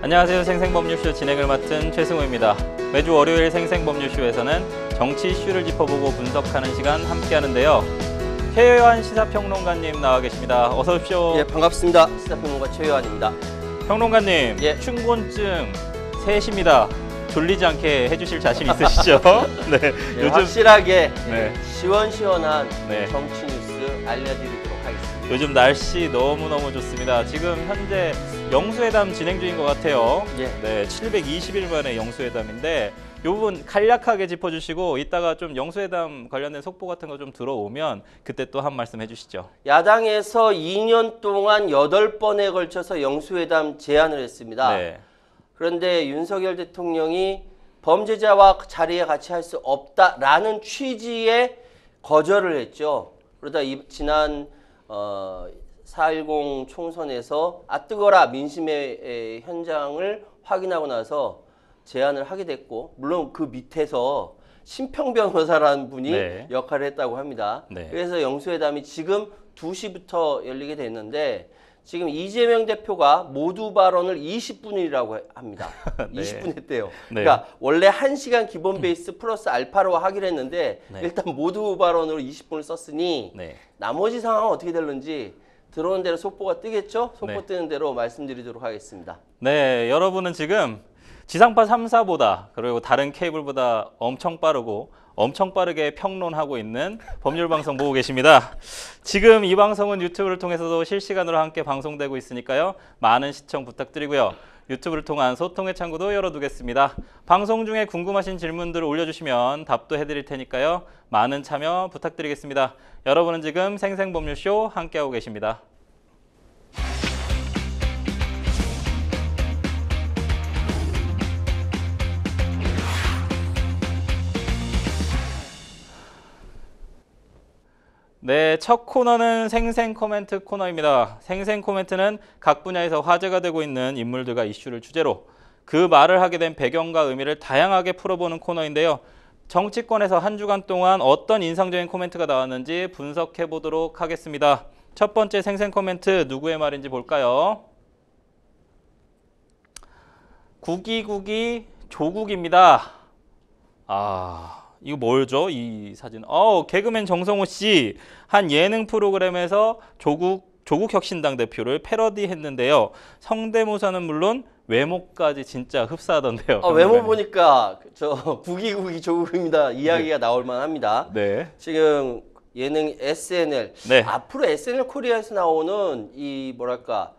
안녕하세요. 생생법률쇼 진행을 맡은 최승우입니다. 매주 월요일 생생법률쇼에서는 정치 이슈를 짚어보고 분석하는 시간 함께하는데요. 최요한 시사평론가님 나와 계십니다. 어서 오십시오. 예, 반갑습니다. 시사평론가 최요한입니다. 평론가님, 예. 춘곤증 셋입니다. 졸리지 않게 해주실 자신 있으시죠? 네. 예, 요즘 확실하게 네. 시원시원한 네. 정치 뉴스 알려드리도록 하겠습니다. 요즘 날씨 너무너무 좋습니다. 지금 현재 영수회담 진행 중인 것 같아요. 예. 네, 720일 만에 영수회담인데 이 부분 간략하게 짚어주시고 이따가 좀 영수회담 관련된 속보 같은 거 좀 들어오면 그때 또 한 말씀 해주시죠. 야당에서 2년 동안 8번에 걸쳐서 영수회담 제안을 했습니다. 네. 그런데 윤석열 대통령이 범죄자와 자리에 같이 할 수 없다라는 취지의 거절을 했죠. 그러다 지난 4.10 총선에서 뜨거라 민심의 현장을 확인하고 나서 제안을 하게 됐고, 물론 그 밑에서 심평 변호사라는 분이 네. 역할을 했다고 합니다. 네. 그래서 영수회담이 지금 2시부터 열리게 됐는데, 지금 이재명 대표가 모두 발언을 20분이라고 합니다. 네. 20분 했대요. 네. 그러니까 원래 1시간 기본 베이스 플러스 알파로 하기로 했는데 네. 일단 모두 발언으로 20분을 썼으니 네. 나머지 상황은 어떻게 될는지 들어오는 대로 속보가 뜨겠죠? 속보 네. 뜨는 대로 말씀드리도록 하겠습니다. 네, 여러분은 지금 지상파 3사보다 그리고 다른 케이블보다 엄청 빠르고 엄청 빠르게 평론하고 있는 법률방송 보고 계십니다. 지금 이 방송은 유튜브를 통해서도 실시간으로 함께 방송되고 있으니까요. 많은 시청 부탁드리고요. 유튜브를 통한 소통의 창구도 열어두겠습니다. 방송 중에 궁금하신 질문들을 올려주시면 답도 해드릴 테니까요. 많은 참여 부탁드리겠습니다. 여러분은 지금 생생법률쇼 함께하고 계십니다. 네, 첫 코너는 생생 코멘트 코너입니다. 생생 코멘트는 각 분야에서 화제가 되고 있는 인물들과 이슈를 주제로 그 말을 하게 된 배경과 의미를 다양하게 풀어보는 코너인데요. 정치권에서 한 주간 동안 어떤 인상적인 코멘트가 나왔는지 분석해 보도록 하겠습니다. 첫 번째 생생 코멘트 누구의 말인지 볼까요? 구기구기 조국입니다. 이거 뭐죠? 이 사진. 개그맨 정성호 씨 한 예능 프로그램에서 조국혁신당 대표를 패러디했는데요. 성대모사는 물론 외모까지 진짜 흡사하던데요. 외모 보니까 저 구기구기 조국입니다 이야기가 나올 만합니다. 네. 지금 예능 SNL 네. 앞으로 SNL 코리아에서 나오는 이 뭐랄까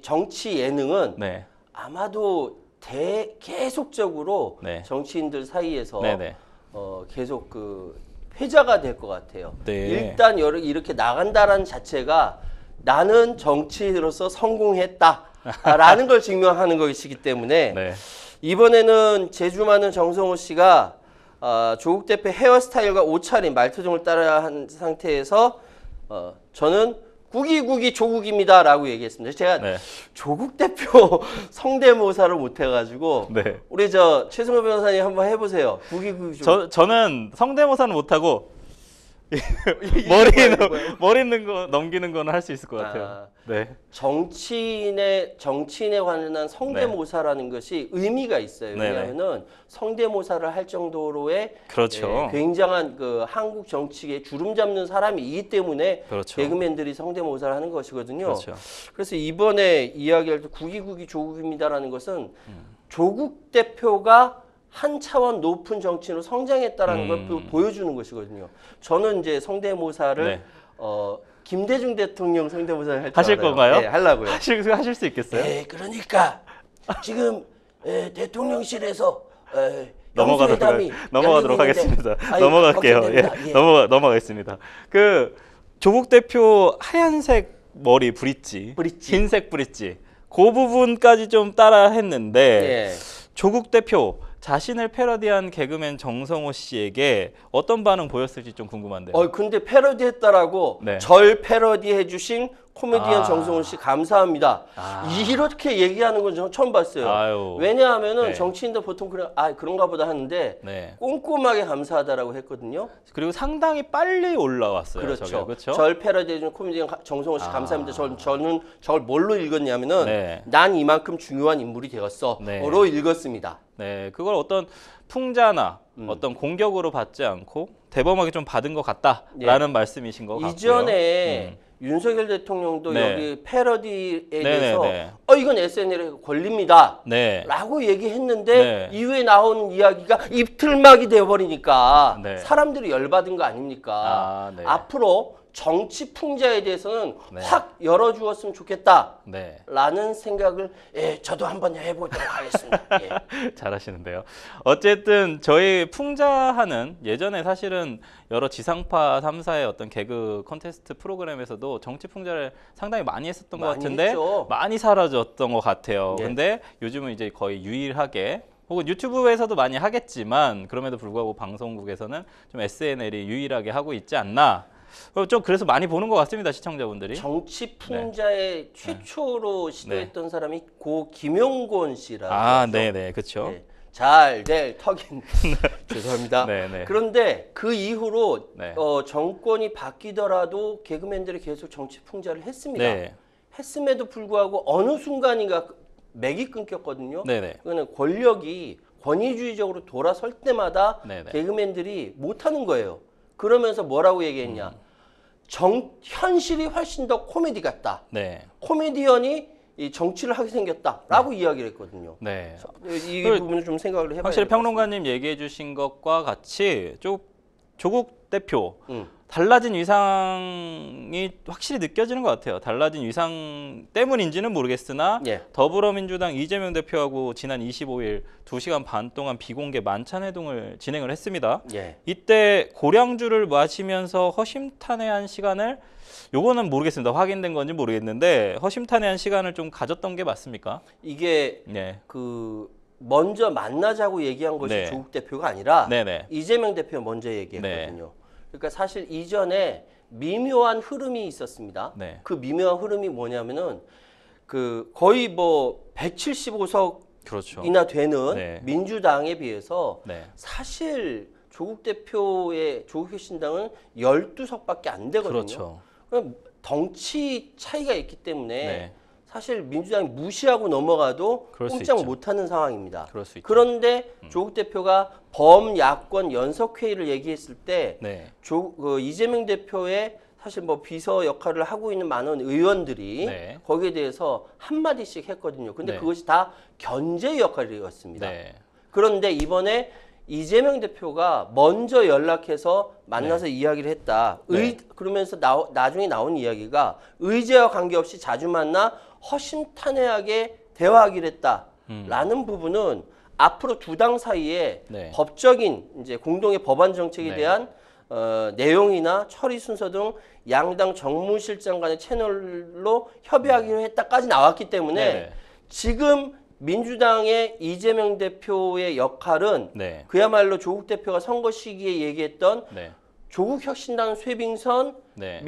정치 예능은 네. 아마도 계속적으로 네. 정치인들 사이에서 네네. 계속 회자가 될 것 같아요. 네. 일단 이렇게 나간다라는 자체가 나는 정치인으로서 성공했다라는 걸 증명하는 것이기 때문에 네. 이번에는 제주 많은 정성호 씨가 조국 대표 헤어스타일과 옷차림, 말투 등을 따라한 상태에서 저는 구기구기 조국입니다 라고 얘기했습니다. 제가 네. 조국 대표 성대모사를 못해가지고 네. 우리 최승호 변호사님 한번 해보세요. 구기구기 조국. 저는 성대모사는 못하고 머리 넘기는 거는 할 수 있을 것 같아요. 네. 정치인에 관한 성대모사라는 것이 의미가 있어요. 네네. 왜냐하면은 성대모사를 할 정도로의 그렇죠. 굉장한 한국 정치계에 주름 잡는 사람이기 때문에 그렇죠. 개그맨들이 성대모사를 하는 것이거든요. 그렇죠. 그래서 이번에 이야기할 때 구기구기 조국입니다라는 것은 조국 대표가 한 차원 높은 정치인으로 성장했다라는 걸 보여주는 것이거든요. 저는 이제 성대모사를 네. 김대중 대통령 성대모사를 할 줄 하실 알아요. 건가요? 네, 하려고요. 하실 수 있겠어요? 그러니까 지금 대통령실에서 넘어가도록 하겠습니다. 아니, 넘어갈게요. 걱정됩니다. 예. 넘어가겠습니다. 조국 대표 하얀색 머리 브릿지, 흰색 브릿지, 그 부분까지 좀 따라 했는데 조국 대표 자신을 패러디한 개그맨 정성호 씨에게 어떤 반응 보였을지 좀 궁금한데요. 근데 패러디했다라고 네. 절 패러디해주신 코미디언 아. 정성훈 씨 감사합니다. 아. 이렇게 얘기하는 건 저는 처음 봤어요. 아유. 왜냐하면은 네. 정치인들 보통 그런가 보다 하는데 네. 꼼꼼하게 감사하다라고 했거든요. 그리고 상당히 빨리 올라왔어요. 그렇죠. 저게, 그렇죠? 절 패러디해준 코미디언 정성훈 씨 아. 감사합니다. 저는 저걸 뭘로 읽었냐면은 네. 난 이만큼 중요한 인물이 되었어. 네. 로 읽었습니다. 네, 그걸 어떤 풍자나 어떤 공격으로 받지 않고 대범하게 좀 받은 것 같다라는 말씀이신 것 같고요. 이전에 윤석열 대통령도 네. 여기 패러디에 네, 대해서 네, 이건 SNL에 걸립니다. 네. 라고 얘기했는데 네. 이후에 나온 이야기가 입틀막이 되어버리니까 네. 사람들이 열받은 거 아닙니까? 아, 네. 앞으로 정치 풍자에 대해서는 네. 확 열어주었으면 좋겠다. 네. 라는 생각을 저도 한번 해보도록 하겠습니다. 예. 잘하시는데요. 어쨌든 저희 풍자하는 예전에 사실은 여러 지상파 3사의 어떤 개그 콘테스트 프로그램에서도 정치 풍자를 상당히 많이 했었던 것 많이 같은데 했죠. 많이 사라졌던 것 같아요. 예. 근데 요즘은 이제 거의 유일하게 혹은 유튜브에서도 많이 하겠지만 그럼에도 불구하고 방송국에서는 좀 SNL이 유일하게 하고 있지 않나. 좀 그래서 많이 보는 것 같습니다, 시청자분들이. 정치 풍자의 최초로 시도했던 사람이 고 김용곤 씨라고. 아, 하죠. 네네, 그렇죠. 네. 잘 될 턱인. 죄송합니다. 네네. 그런데 그 이후로 네. 정권이 바뀌더라도 개그맨들이 계속 정치 풍자를 했습니다. 네, 했음에도 불구하고 어느 순간인가 맥이 끊겼거든요. 네네. 그거는 권력이 권위주의적으로 돌아설 때마다 네네. 개그맨들이 못하는 거예요. 그러면서 뭐라고 얘기했냐. 현실이 훨씬 더 코미디 같다. 네, 코미디언이 이 정치를 하게 생겼다라고 이야기를 했거든요. 네. 이 그 부분을 좀 생각을 해봐야 확실히 될것 같습니다. 평론가님 얘기해 주신 것과 같이 조국 대표 음. 달라진 위상이 확실히 느껴지는 것 같아요. 달라진 위상 때문인지는 모르겠으나 예. 더불어민주당 이재명 대표하고 지난 25일 2시간 반 동안 비공개 만찬회동을 진행을 했습니다. 예. 이때 고량주를 마시면서 허심탄회한 시간을 요거는 모르겠습니다. 확인된 건지 모르겠는데 허심탄회한 시간을 좀 가졌던 게 맞습니까? 이게 네. 먼저 만나자고 얘기한 것이 네. 조국 대표가 아니라 네네. 이재명 대표가 먼저 얘기했거든요. 그러니까 사실 이전에 미묘한 흐름이 있었습니다. 네. 그 미묘한 흐름이 뭐냐면은 거의 뭐 175석이나 그렇죠. 되는 네. 민주당에 비해서 네. 사실 조국 대표의 조국혁신당은 12석밖에 안 되거든요. 그렇죠. 그럼 덩치 차이가 있기 때문에 네. 사실 민주당이 무시하고 넘어가도 그럴 수 꼼짝 있죠. 못하는 상황입니다. 그럴 수 있죠. 그런데 조국 대표가 범야권 연석회의를 얘기했을 때 네. 이재명 대표의 사실 뭐 비서 역할을 하고 있는 많은 의원들이 네. 거기에 대해서 한마디씩 했거든요. 근데 네. 그것이 다 견제 역할이었습니다. 네. 그런데 이번에 이재명 대표가 먼저 연락해서 만나서 이야기를 했다. 네. 그러면서 나중에 나온 이야기가 의제와 관계없이 자주 만나 허심탄회하게 대화하기로 했다라는 부분은 앞으로 두 당 사이에 네. 법적인 이제 공동의 법안 정책에 네. 대한 내용이나 처리 순서 등 양당 정무실장 간의 채널로 협의하기로 했다까지 나왔기 때문에 네. 지금 민주당의 이재명 대표의 역할은 네. 그야말로 조국 대표가 선거 시기에 얘기했던 네. 조국 혁신당 쇄빙선, 네.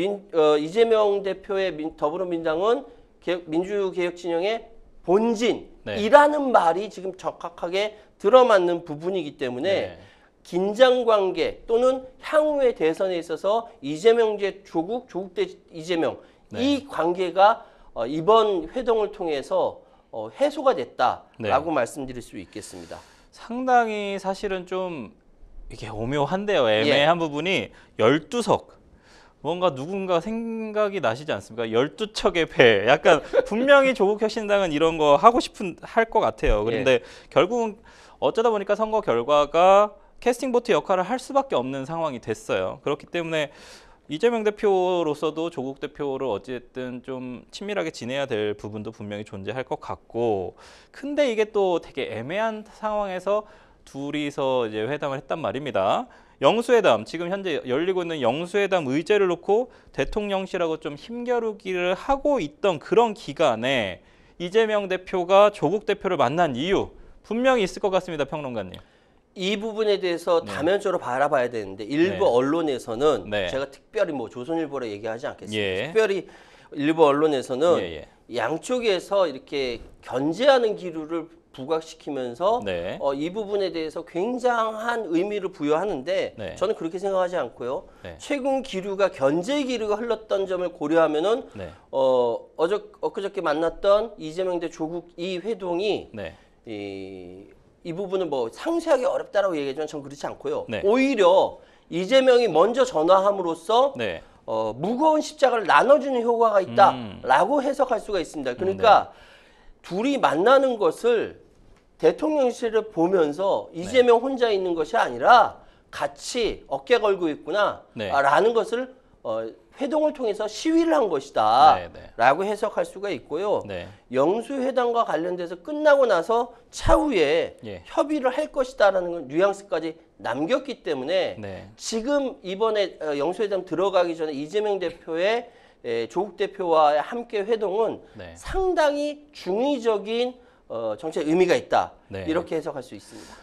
이재명 대표의 더불어민주당은 민주개혁 진영의 본진이라는 네. 말이 지금 적확하게 들어맞는 부분이기 때문에 네. 긴장 관계 또는 향후의 대선에 있어서 이재명 대 조국, 조국 대 이재명 네. 이 관계가 이번 회동을 통해서 해소가 됐다라고 네. 말씀드릴 수 있겠습니다. 상당히 사실은 좀 이게 오묘한데요. 애매한 부분이 12석. 뭔가 누군가 생각이 나시지 않습니까? 12척의 배. 약간 분명히 조국혁신당은 이런 거 하고 할 것 같아요. 그런데 결국은 어쩌다 보니까 선거 결과가 캐스팅 보트 역할을 할 수밖에 없는 상황이 됐어요. 그렇기 때문에 이재명 대표로서도 조국 대표를 어쨌든 좀 친밀하게 지내야 될 부분도 분명히 존재할 것 같고, 근데 이게 또 되게 애매한 상황에서 둘이서 이제 회담을 했단 말입니다. 영수회담, 지금 현재 열리고 있는 영수회담 의제를 놓고 대통령실하고 좀 힘겨루기를 하고 있던 그런 기간에 이재명 대표가 조국 대표를 만난 이유 분명히 있을 것 같습니다, 평론가님. 이 부분에 대해서 네. 다면적으로 바라봐야 되는데 일부 네. 언론에서는 네. 제가 특별히 뭐 조선일보라 얘기하지 않겠습니다. 예. 특별히 일부 언론에서는 예, 양쪽에서 이렇게 견제하는 기류를 부각시키면서 네. 이 부분에 대해서 굉장한 의미를 부여하는데 네. 저는 그렇게 생각하지 않고요. 네. 최근 기류가 견제 기류가 흘렀던 점을 고려하면은 네. 엊그저께 만났던 이재명 대 조국 이 회동이 네. 이 부분은 뭐 상세하게 어렵다라고 얘기하지만 전 그렇지 않고요. 네. 오히려 이재명이 먼저 전화함으로써 네. 무거운 십자가를 나눠주는 효과가 있다라고 해석할 수가 있습니다. 그러니까 둘이 만나는 것을 대통령실을 보면서 이재명 혼자 있는 것이 아니라 같이 어깨 걸고 있구나라는 것을 회동을 통해서 시위를 한 것이다라고 해석할 수가 있고요. 네. 영수회담과 관련돼서 끝나고 나서 차후에 예. 협의를 할 것이다라는 건 뉘앙스까지 남겼기 때문에 네. 지금 이번에 영수회담 들어가기 전에 이재명 대표의 조국 대표와 함께 회동은 네. 상당히 중의적인 정치적 의미가 있다. 네. 이렇게 해석할 수 있습니다.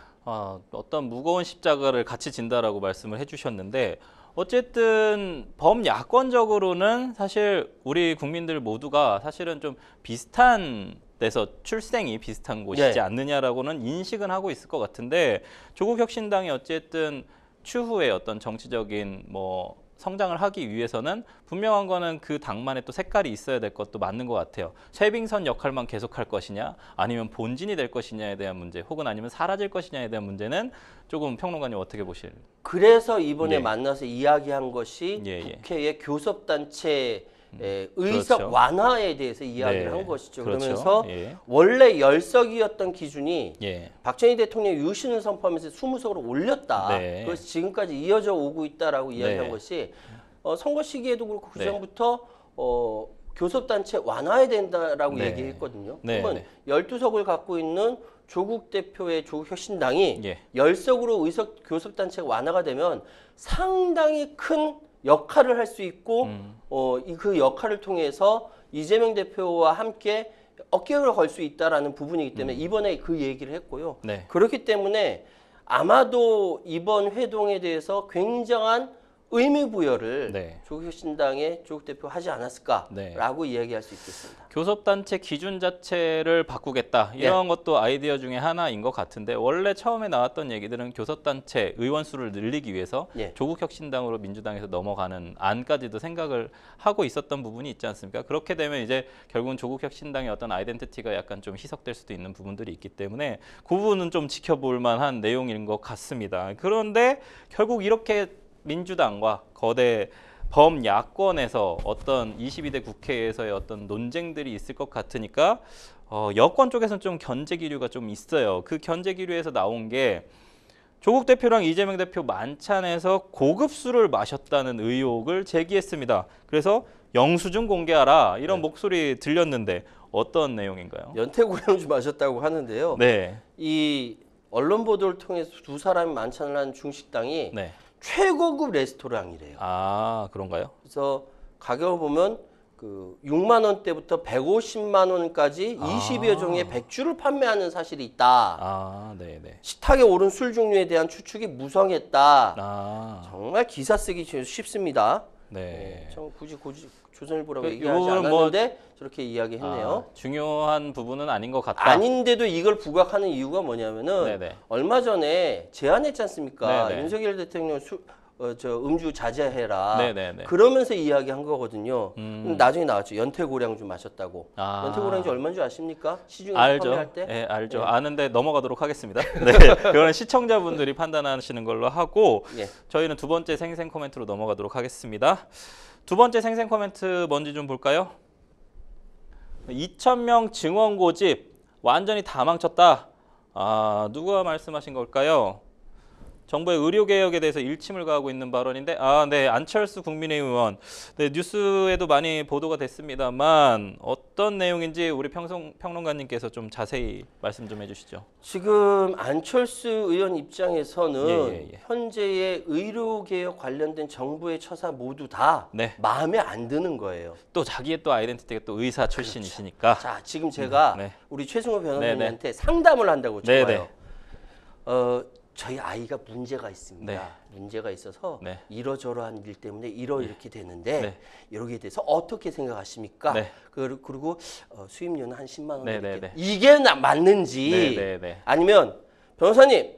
어떤 무거운 십자가를 같이 진다라고 말씀을 해주셨는데 어쨌든 범야권적으로는 사실 우리 국민들 모두가 사실은 좀 비슷한 데서 출생이 비슷한 곳이지 네. 않느냐라고는 인식은 하고 있을 것 같은데 조국 혁신당이 어쨌든 추후에 어떤 정치적인 뭐 성장을 하기 위해서는 분명한 거는 그 당만의 또 색깔이 있어야 될 것도 맞는 것 같아요. 쇄빙선 역할만 계속할 것이냐 아니면 본진이 될 것이냐에 대한 문제 혹은 아니면 사라질 것이냐에 대한 문제는 조금 평론가님 어떻게 보실? 그래서 이번에 예. 만나서 이야기한 것이 예. 국회의 교섭단체 의석 그렇죠. 완화에 대해서 이야기를 네. 한 것이죠. 그렇죠. 그러면서 예. 원래 10석이었던 기준이 예. 박정희 대통령이 유신을 선포하면서 20석으로 올렸다. 네. 그래서 지금까지 이어져 오고 있다라고 이야기한 네. 것이 선거 시기에도 그렇고 네. 그전부터 교섭단체 완화해야 된다라고 네. 얘기했거든요. 네. 그러면 12석을 갖고 있는 조국 대표의 조국혁신당이 예. 10석으로 교섭단체가 완화가 되면 상당히 큰 역할을 할 수 있고 그 역할을 통해서 이재명 대표와 함께 어깨를 걸 수 있다라는 부분이기 때문에 이번에 그 얘기를 했고요. 네. 그렇기 때문에 아마도 이번 회동에 대해서 굉장한 의미 부여를 네. 조국혁신당의 조국 대표 하지 않았을까라고 이야기할 수 있겠습니다. 교섭단체 기준 자체를 바꾸겠다 이런 것도 아이디어 중에 하나인 것 같은데 원래 처음에 나왔던 얘기들은 교섭단체 의원 수를 늘리기 위해서 조국혁신당으로 민주당에서 넘어가는 안까지도 생각을 하고 있었던 부분이 있지 않습니까? 그렇게 되면 이제 결국은 조국혁신당의 어떤 아이덴티티가 약간 좀 희석될 수도 있는 부분들이 있기 때문에 그 부분은 좀 지켜볼 만한 내용인 것 같습니다. 그런데 결국 이렇게 민주당과 거대 범야권에서 어떤 22대 국회에서의 어떤 논쟁들이 있을 것 같으니까 여권 쪽에서는 좀 견제 기류가 좀 있어요. 그 견제 기류에서 나온 게 조국 대표랑 이재명 대표 만찬에서 고급 술을 마셨다는 의혹을 제기했습니다. 그래서 영수증 공개하라 이런 목소리 들렸는데 어떤 내용인가요? 연태고량주 마셨다고 하는데요. 네. 이 언론 보도를 통해서 두 사람이 만찬을 한 중식당이 네. 최고급 레스토랑이래요. 아, 그런가요? 그래서 가격을 보면 그 6만 원대부터 150만 원까지 20여 종의 백주를 판매하는 사실이 있다. 아, 네, 네. 식탁에 오른 술 종류에 대한 추측이 무성했다. 아, 정말 기사 쓰기 쉽습니다. 네. 참 굳이 조선일보라고 그 얘기하지 이거는 않았는데 저렇게 이야기했네요. 중요한 부분은 아닌 것 같다. 아닌데도 이걸 부각하는 이유가 뭐냐면은 네네. 얼마 전에 제안했지 않습니까? 네네. 윤석열 대통령 음주 자제해라. 네네네. 그러면서 이야기한 거거든요. 나중에 나왔죠. 연태고량주 마셨다고. 아. 연태고량주 얼마인 줄 아십니까? 시중에서 알죠. 판매할 때? 네, 알죠. 네. 아는데 넘어가도록 하겠습니다. 네, 그거는 시청자분들이 판단하시는 걸로 하고 예. 저희는 두 번째 생생 코멘트로 넘어가도록 하겠습니다. 두 번째 생생 코멘트 뭔지 좀 볼까요? 2,000명 증원 고집 완전히 다 망쳤다. 누가 말씀하신 걸까요? 정부의 의료개혁에 대해서 일침을 가하고 있는 발언인데 네, 안철수 국민의힘 의원. 네, 뉴스에도 많이 보도가 됐습니다만 어떤 내용인지 우리 평론가님께서 좀 자세히 말씀 좀 해주시죠. 지금 안철수 의원 입장에서는 예. 현재의 의료개혁 관련된 정부의 처사 모두 다 네. 마음에 안 드는 거예요. 또 자기의 또 아이덴티티가 또 의사 출신이시니까. 자, 지금 제가 네. 우리 최승호 변호사님한테 상담을 한다고 쳐봐요. 저희 아이가 문제가 있습니다. 네. 문제가 있어서 네. 이러저러한 일 때문에 이렇게 되는데 네. 이러게 돼서 어떻게 생각하십니까? 네. 그리고 수입료는 한 10만 원 네, 이렇게. 네, 네. 이게 맞는지 네, 네, 네. 아니면 변호사님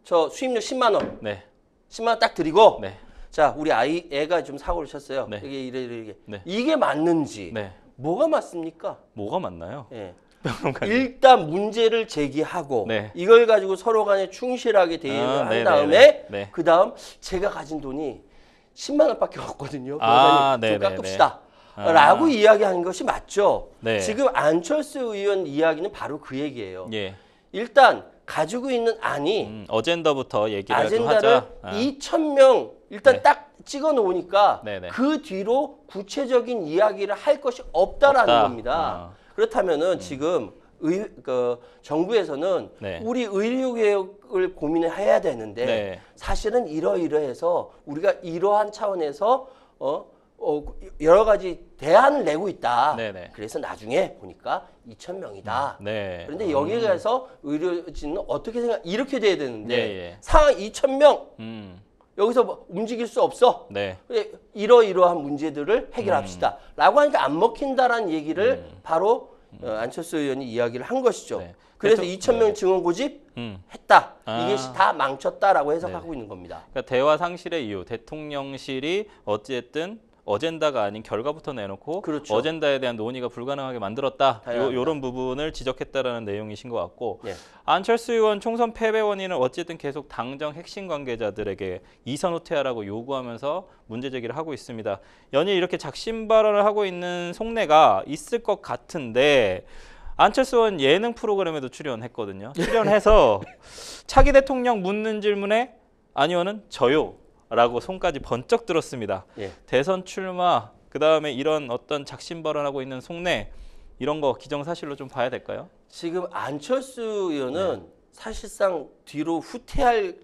저 수입료 10만 원 네. 10만 원 딱 드리고 네. 자 우리 애가 좀 사고를 쳤어요. 네. 이게 이게 네. 이게 맞는지 네. 뭐가 맞습니까? 뭐가 맞나요? 예. 평론가님. 일단 문제를 제기하고 네. 이걸 가지고 서로 간에 충실하게 대응을 한 네, 다음에 네, 네. 그 다음 제가 가진 돈이 10만 원밖에 없거든요. 아, 변호사님 네, 좀 네, 깎읍시다. 네. 라고 이야기하는 것이 맞죠. 네. 지금 안철수 의원 이야기는 바로 그 얘기예요. 예. 일단 가지고 있는 안이 어젠더부터 얘기를 좀 아젠다를 하자. 2,000명 일단 네. 딱 찍어 놓으니까 네, 네. 그 뒤로 구체적인 이야기를 할 것이 없다라는 없다. 겁니다. 그렇다면은 지금 정부에서는 네. 우리 의료개혁을 고민을 해야 되는데 네. 사실은 이러이러해서 우리가 이러한 차원에서 여러 가지 대안을 내고 있다. 네, 네. 그래서 나중에 보니까 2,000명이다. 네. 그런데 여기에 가서 의료진은 어떻게 이렇게 돼야 되는데 예, 예. 상황 2,000명 여기서 뭐 움직일 수 없어. 네. 그래, 이러이러한 문제들을 해결합시다. 라고 하니까 안 먹힌다라는 얘기를 바로 안철수 의원이 이야기를 한 것이죠. 네. 그래서 대통- 2,000명 증언 고집 음. 했다. 아. 이게 다 망쳤다라고 해석하고 있는 겁니다. 그러니까 대화 상실의 이유, 대통령실이 어찌됐든 어젠다가 아닌 결과부터 내놓고 그렇죠. 어젠다에 대한 논의가 불가능하게 만들었다. 당연합니다. 요런 부분을 지적했다라는 내용이신 것 같고 예. 안철수 의원 총선 패배 원인은 어쨌든 계속 당정 핵심 관계자들에게 이선 후퇴하라고 요구하면서 문제 제기를 하고 있습니다. 연일 이렇게 작심 발언을 하고 있는 속내가 있을 것 같은데 안철수 의원 예능 프로그램에도 출연했거든요. 출연해서 차기 대통령 묻는 질문에 안 의원은 저요. 라고 손까지 번쩍 들었습니다. 예. 대선 출마, 그다음에 이런 어떤 작심 발언하고 있는 속내 이런 거 기정사실로 좀 봐야 될까요? 지금 안철수 의원은 사실상 뒤로 후퇴할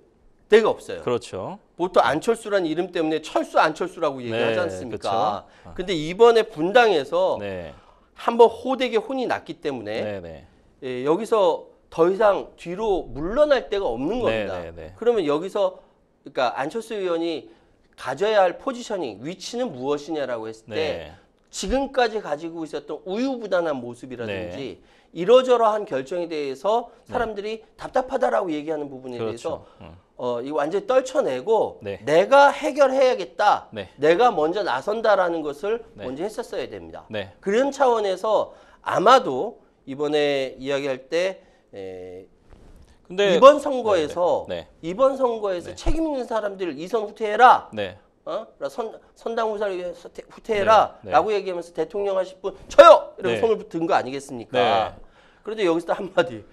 데가 없어요. 그렇죠. 보통 안철수란 이름 때문에 철수 안철수라고 얘기하지 네, 않습니까? 그쵸. 근데 이번에 분당에서 네. 한번 호되게 혼이 났기 때문에 네, 네. 예, 여기서 더 이상 뒤로 물러날 데가 없는 겁니다. 네, 네, 네. 그러면 여기서 그러니까 안철수 의원이 가져야 할 포지셔닝, 위치는 무엇이냐라고 했을 때 네. 지금까지 가지고 있었던 우유부단한 모습이라든지 이러저러한 결정에 대해서 사람들이 답답하다라고 얘기하는 부분에 그렇죠. 대해서 이거 완전히 떨쳐내고 네. 내가 해결해야겠다. 네. 내가 먼저 나선다라는 것을 네. 먼저 했었어야 됩니다. 네. 그런 차원에서 아마도 이번에 이야기할 때 근데 이번 선거에서 네. 이번 선거에서 책임 있는 사람들 이선 후퇴해라. 네. 선당 후퇴해라. 네. 네. 라고 얘기하면서 대통령 하실 분 저요. 이러고 네. 손을 든 거 아니겠습니까? 네. 그런데 여기서 또 한마디.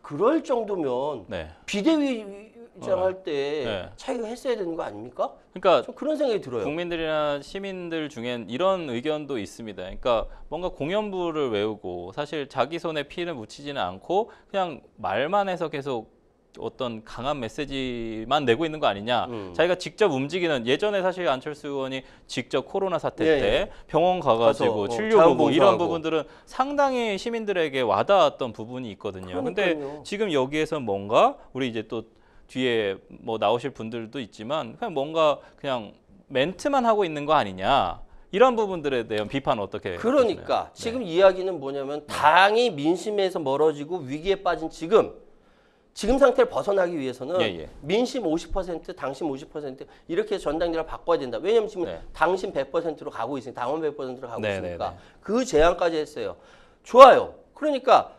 그럴 정도면 네. 비대위장 할 때 네. 차이가 했어야 되는 거 아닙니까? 그러니까 좀 그런 생각이 들어요. 국민들이나 시민들 중엔 이런 의견도 있습니다. 그러니까 뭔가 공연부를 외우고 사실 자기 손에 피를 묻히지는 않고 그냥 말만 해서 계속 어떤 강한 메시지만 내고 있는 거 아니냐. 자기가 직접 움직이는 예전에 사실 안철수 의원이 직접 코로나 사태 예, 때 예. 병원 가가지고 가서, 진료보고 자원봉사하고. 이런 부분들은 상당히 시민들에게 와닿았던 부분이 있거든요. 근데 그러니까요. 지금 여기에서 뭔가 우리 이제 또 뒤에 뭐 나오실 분들도 있지만 그냥 뭔가 그냥 멘트만 하고 있는 거 아니냐. 이런 부분들에 대한 비판 어떻게 그러니까 보시나요? 지금 이야기는 뭐냐면 당이 민심에서 멀어지고 위기에 빠진 지금 상태를 벗어나기 위해서는 예, 예. 민심 50%, 당심 50% 이렇게 전당대를 바꿔야 된다. 왜냐하면 지금 네. 당심 100%로 가고 있으니까 당원 100%로 가고 네, 있으니까 네, 네. 그 제안까지 했어요. 좋아요. 그러니까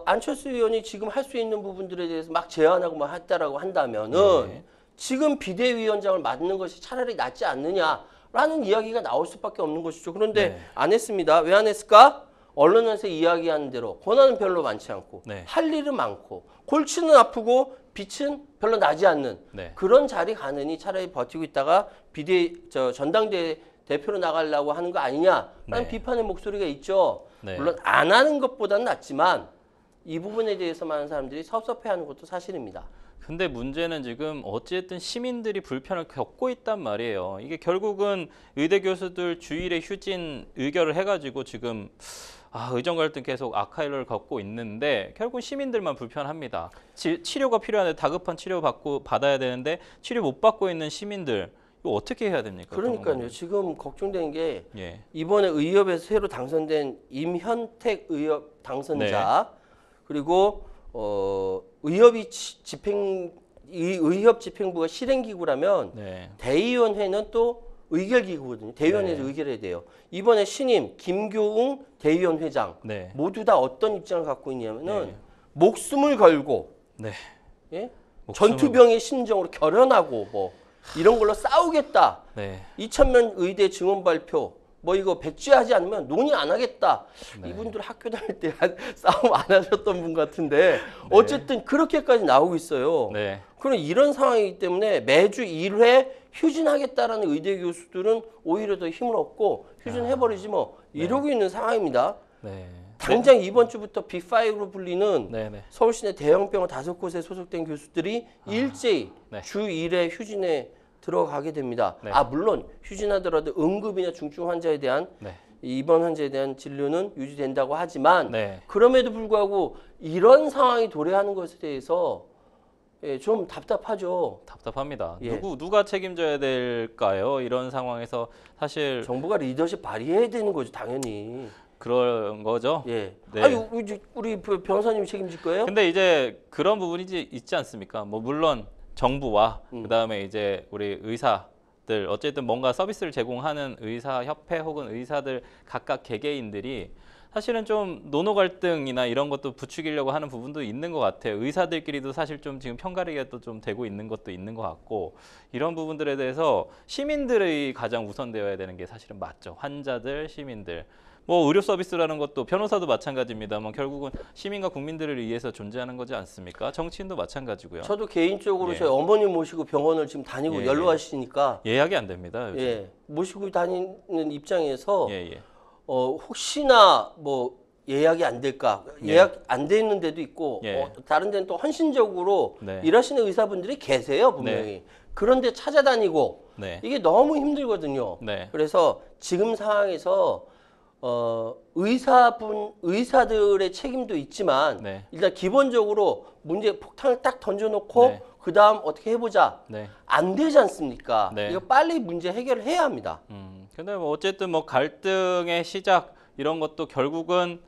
안철수 의원이 지금 할 수 있는 부분들에 대해서 막 제안하고 막 했다라고 한다면은 네. 지금 비대위원장을 맡는 것이 차라리 낫지 않느냐라는 이야기가 나올 수밖에 없는 것이죠. 그런데 네. 안 했습니다. 왜 안 했을까? 언론에서 이야기하는 대로 권한은 별로 많지 않고 네. 할 일은 많고 골치는 아프고 빛은 별로 나지 않는 네. 그런 자리 가느니 차라리 버티고 있다가 전당대회 대표로 나가려고 하는 거 아니냐라는 네. 비판의 목소리가 있죠. 네. 물론 안 하는 것보다는 낫지만 이 부분에 대해서 많은 사람들이 섭섭해하는 것도 사실입니다. 근데 문제는 지금 어쨌든 시민들이 불편을 겪고 있단 말이에요. 이게 결국은 의대 교수들 주일에 휴진 의결을 해가지고 지금 의정 갈등 계속 악화를 겪고 있는데 결국 시민들만 불편합니다. 치료가 필요한데 다급한 치료 받아야 되는데 치료 못 받고 있는 시민들 이거 어떻게 해야 됩니까? 그러니까요. 지금 걱정되는 게 예. 이번에 의협에서 새로 당선된 임현택 의협 당선자 그리고 의협이 의협 집행부가 실행기구라면 네. 대의원회는 또 의결기구거든요. 대의원회에서 네. 의결해야 돼요. 이번에 신임 김교웅 대의원 회장 네. 모두 다 어떤 입장을 갖고 있냐면은 네. 목숨을 걸고 네. 예? 목숨을- 전투병의 심정으로 결연하고 뭐 이런 걸로 싸우겠다. 네. 2000년 의대 증원 발표 뭐 이거 백지하지 않으면 논의 안 하겠다. 네. 이분들 학교 다닐 때 싸움 안 하셨던 분 같은데 어쨌든 그렇게까지 나오고 있어요. 네. 그럼 이런 상황이기 때문에 매주 1회 휴진하겠다라는 의대 교수들은 오히려 더 힘을 얻고 휴진해버리지 뭐 이러고 있는 상황입니다. 네. 당장 이번 주부터 빅5로 불리는 네. 네. 서울시내 대형병원 5곳에 소속된 교수들이 일제히 네. 주 1회 휴진에 들어가게 됩니다. 네. 물론 휴진하더라도 응급이나 중증 환자에 대한 네. 입원 환자에 대한 진료는 유지된다고 하지만 네. 그럼에도 불구하고 이런 상황이 도래하는 것에 대해서 좀 답답하죠. 답답합니다. 예. 누가 책임져야 될까요? 이런 상황에서 사실 정부가 리더십 발휘해야 되는 거죠, 당연히. 그런 거죠. 예. 네. 아니 우리 변호사님이 책임질 거예요? 근데 이제 그런 부분이 있지 않습니까? 뭐 물론 정부와 그다음에 이제 우리 의사들 어쨌든 뭔가 서비스를 제공하는 의사 협회 혹은 의사들 각각 개개인들이 사실은 좀 노노 갈등이나 이런 것도 부추기려고 하는 부분도 있는 것 같아요. 의사들끼리도 사실 좀 지금 편가르기가 또 좀 되고 있는 것도 있는 것 같고 이런 부분들에 대해서 시민들의 가장 우선되어야 되는 게 사실은 맞죠. 환자들, 시민들. 뭐 의료 서비스라는 것도 변호사도 마찬가지입니다만 결국은 시민과 국민들을 위해서 존재하는 거지 않습니까? 정치인도 마찬가지고요. 저도 개인적으로 예. 저희 어머니 모시고 병원을 지금 다니고 예. 연로하시니까 예약이 안 됩니다. 요즘. 예. 모시고 다니는 입장에서 예, 예. 혹시나 뭐 예약이 안 될까? 예. 예약 안 돼 있는 데도 있고 예. 다른 데는 또 헌신적으로 네. 일하시는 의사분들이 계세요, 분명히. 그런데 찾아다니고 네. 이게 너무 힘들거든요. 네. 그래서 지금 상황에서 의사들의 책임도 있지만 네. 일단 기본적으로 문제 폭탄을 딱 던져놓고 네. 그 다음 어떻게 해보자. 네. 안 되지 않습니까? 네. 이거 빨리 문제 해결을 해야 합니다. 근데 뭐 어쨌든 뭐 갈등의 시작 이런 것도 결국은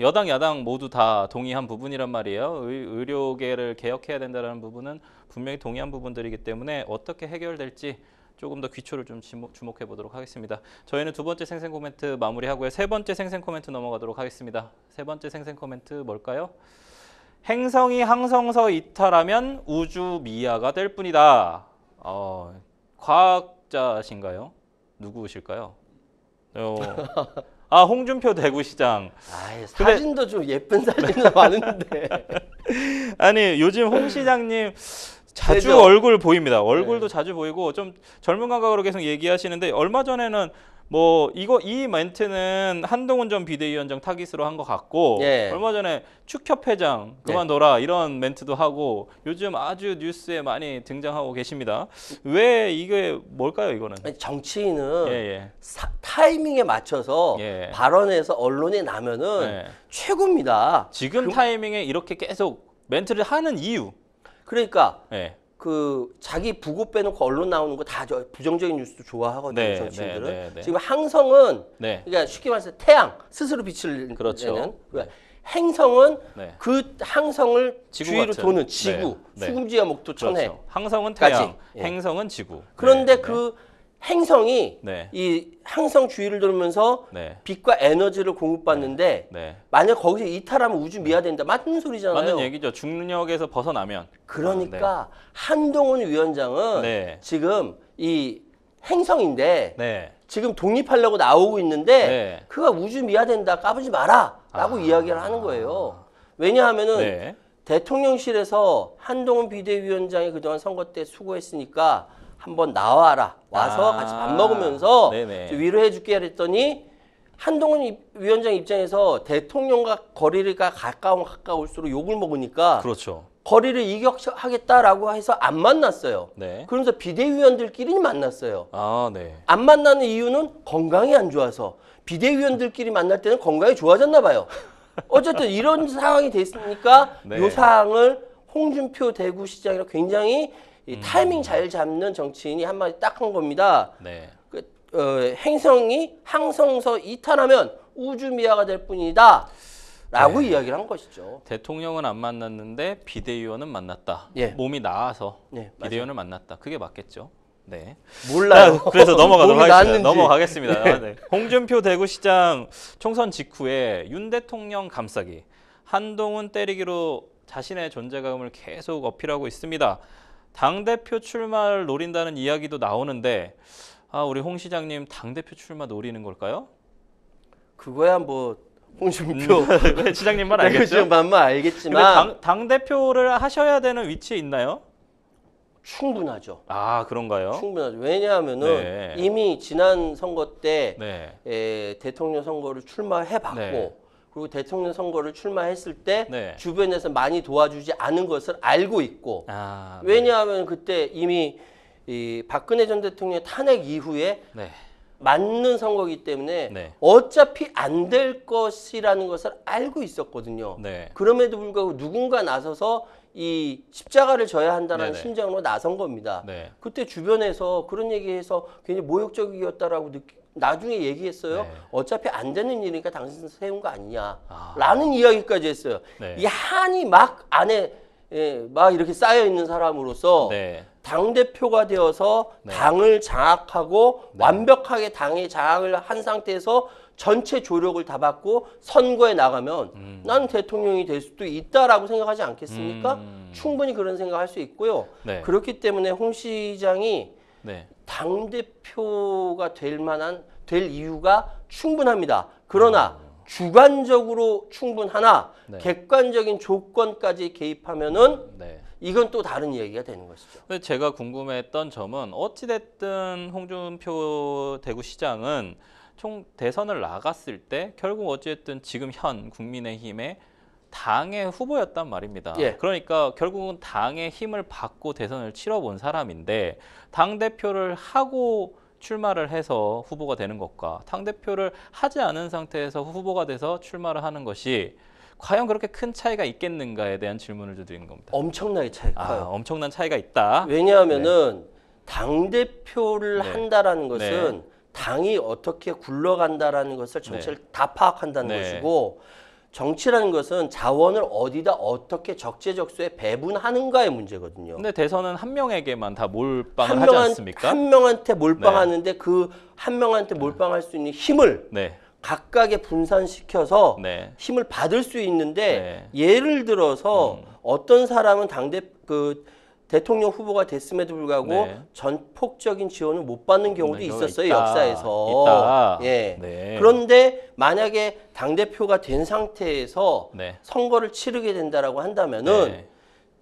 여당 야당 모두 다 동의한 부분이란 말이에요. 의료계를 개혁해야 된다는 부분은 분명히 동의한 부분들이기 때문에 어떻게 해결될지 조금 더 귀초를 좀 주목해 보도록 하겠습니다. 저희는 두 번째 생생 코멘트 마무리하고요. 세 번째 생생 코멘트 넘어가도록 하겠습니다. 세 번째 생생 코멘트 뭘까요? 행성이 항성서 이탈하면 우주 미아가 될 뿐이다. 과학자신가요? 누구실까요? 홍준표 대구시장. 사진도 좀 예쁜 사진은 많은데. 아니 요즘 홍 시장님 자주 세죠? 얼굴 보입니다. 얼굴도 네. 자주 보이고 좀 젊은 감각으로 계속 얘기하시는데 얼마 전에는 뭐 이 멘트는 한동훈 전 비대위원장 타깃으로 한 것 같고 예. 얼마 전에 축협회장 그만둬라 이런 멘트도 하고 요즘 아주 뉴스에 많이 등장하고 계십니다. 왜 이게 뭘까요 이거는? 아니, 정치인은 예. 타이밍에 맞춰서 예. 발언해서 언론에 나면은 예. 최고입니다. 지금 타이밍에 이렇게 계속 멘트를 하는 이유. 그러니까 예. 자기 부고 빼놓고 언론 나오는 거 다 부정적인 뉴스도 좋아하거든요. 네, 정치인들은. 네. 지금 항성은 네. 그러니까 쉽게 말해서 태양 스스로 빛을 그렇죠. 내는 네. 행성은 네. 그 항성을 지구 주위로 같은. 도는 지구, 네. 수금지와 목토, 천해. 그렇죠. 항성은 까지. 태양, 예. 행성은 지구. 그런데 네. 그 행성이 네. 이 항성 주위를 돌면서 네. 빛과 에너지를 공급받는데 네. 만약 거기서 이탈하면 우주 미화된다. 맞는 소리잖아요. 맞는 얘기죠. 중력에서 벗어나면. 그러니까 한동훈 위원장은 네. 지금 이 행성인데 네. 지금 독립하려고 나오고 있는데 네. 그가 우주 미화된다 까부지 마라 라고 이야기를 하는 거예요. 왜냐하면은 네. 대통령실에서 한동훈 비대위원장이 그동안 선거 때 수고했으니까 한번 나와라. 와서 같이 밥 먹으면서 네네. 위로해 줄게 그랬더니 한동훈 위원장 입장에서 대통령과 거리가 가까울수록 욕을 먹으니까 그렇죠. 거리를 이격하겠다라고 해서 안 만났어요. 네. 그러면서 비대위원들끼리 만났어요. 아, 네. 안 만나는 이유는 건강이 안 좋아서. 비대위원들끼리 만날 때는 건강이 좋아졌나 봐요. 어쨌든 이런 상황이 됐으니까 네. 이 사항을 홍준표 대구시장이랑 굉장히 이 타이밍 잘 잡는 정치인이 한마디 딱 한 겁니다. 네. 행성이 항성서 이탈하면 우주미아가 될 뿐이다. 라고 네. 이야기를 한 것이죠. 대통령은 안 만났는데 비대위원은 만났다. 예. 몸이 나아서 네, 비대위원을 만났다. 그게 맞겠죠. 네. 몰라요. 그래서 넘어가도록 몸이 하겠습니다. 나았는지. 넘어가겠습니다. 네. 홍준표 대구시장 총선 직후에 윤 대통령 감싸기, 한동훈 때리기로 자신의 존재감을 계속 어필하고 있습니다. 당대표 출마를 노린다는 이야기도 나오는데 우리 홍 시장님 당대표 출마 노리는 걸까요? 그거야 뭐 홍준표 시장님만 알겠죠? 만만 알겠지만 당대표를 하셔야 되는 위치에 있나요? 충분하죠. 아, 그런가요? 충분하죠. 왜냐하면은 네. 이미 지난 선거 때 네. 대통령 선거를 출마해봤고 네. 그리고 대통령 선거를 출마했을 때 네. 주변에서 많이 도와주지 않은 것을 알고 있고 아, 왜냐하면 그때 이미 이 박근혜 전 대통령 탄핵 이후에 네. 맞는 선거이기 때문에 네. 어차피 안 될 것이라는 것을 알고 있었거든요. 네. 그럼에도 불구하고 누군가 나서서 이 십자가를 져야 한다는 네네. 심정으로 나선 겁니다. 네. 그때 주변에서 그런 얘기해서 괜히 모욕적이었다라고 나중에 얘기했어요. 네. 어차피 안 되는 일이니까 당신 세운 거 아니냐. 아. 라는 이야기까지 했어요. 네. 이 한이 막 안에 막 이렇게 쌓여 있는 사람으로서 네. 당대표가 되어서 네. 당을 장악하고 네. 완벽하게 당의 장악을 한 상태에서 전체 조력을 다 받고 선거에 나가면 나는 대통령이 될 수도 있다라고 생각하지 않겠습니까? 충분히 그런 생각할 수 있고요. 네. 그렇기 때문에 홍 시장이 네. 당대표가 될 이유가 충분합니다. 그러나 주관적으로 충분하나 네. 객관적인 조건까지 개입하면은 네. 이건 또 다른 얘기가 되는 것이죠. 근데 제가 궁금했던 점은 어찌됐든 홍준표 대구시장은 총 대선을 나갔을 때 결국 어찌됐든 지금 현 국민의힘의 당의 후보였단 말입니다. 예. 그러니까 결국은 당의 힘을 받고 대선을 치러본 사람인데 당대표를 하고 출마를 해서 후보가 되는 것과 당대표를 하지 않은 상태에서 후보가 돼서 출마를 하는 것이 과연 그렇게 큰 차이가 있겠는가에 대한 질문을 드리는 겁니다. 엄청나게 차이가 커요. 엄청난 차이가 있다. 왜냐하면은 당대표를 네. 한다라는 것은 당이 어떻게 굴러간다라는 것을 전체를 다 파악한다는 네. 것이고 정치라는 것은 자원을 어디다 어떻게 적재적소에 배분하는가의 문제거든요. 근데 대선은 한 명에게만 다 몰빵을 하지 않습니까? 한 명한테 몰빵하는데 그 한 명한테 몰빵할 수 있는 힘을 네. 각각에 분산시켜서 네. 힘을 받을 수 있는데 예를 들어서 어떤 사람은 대통령 후보가 됐음에도 불구하고 네. 전폭적인 지원을 못 받는 경우도 있었어요. 있다. 역사에서. 있다. 예. 네. 그런데 만약에 당대표가 된 상태에서 네. 선거를 치르게 된다라고 한다면은 네.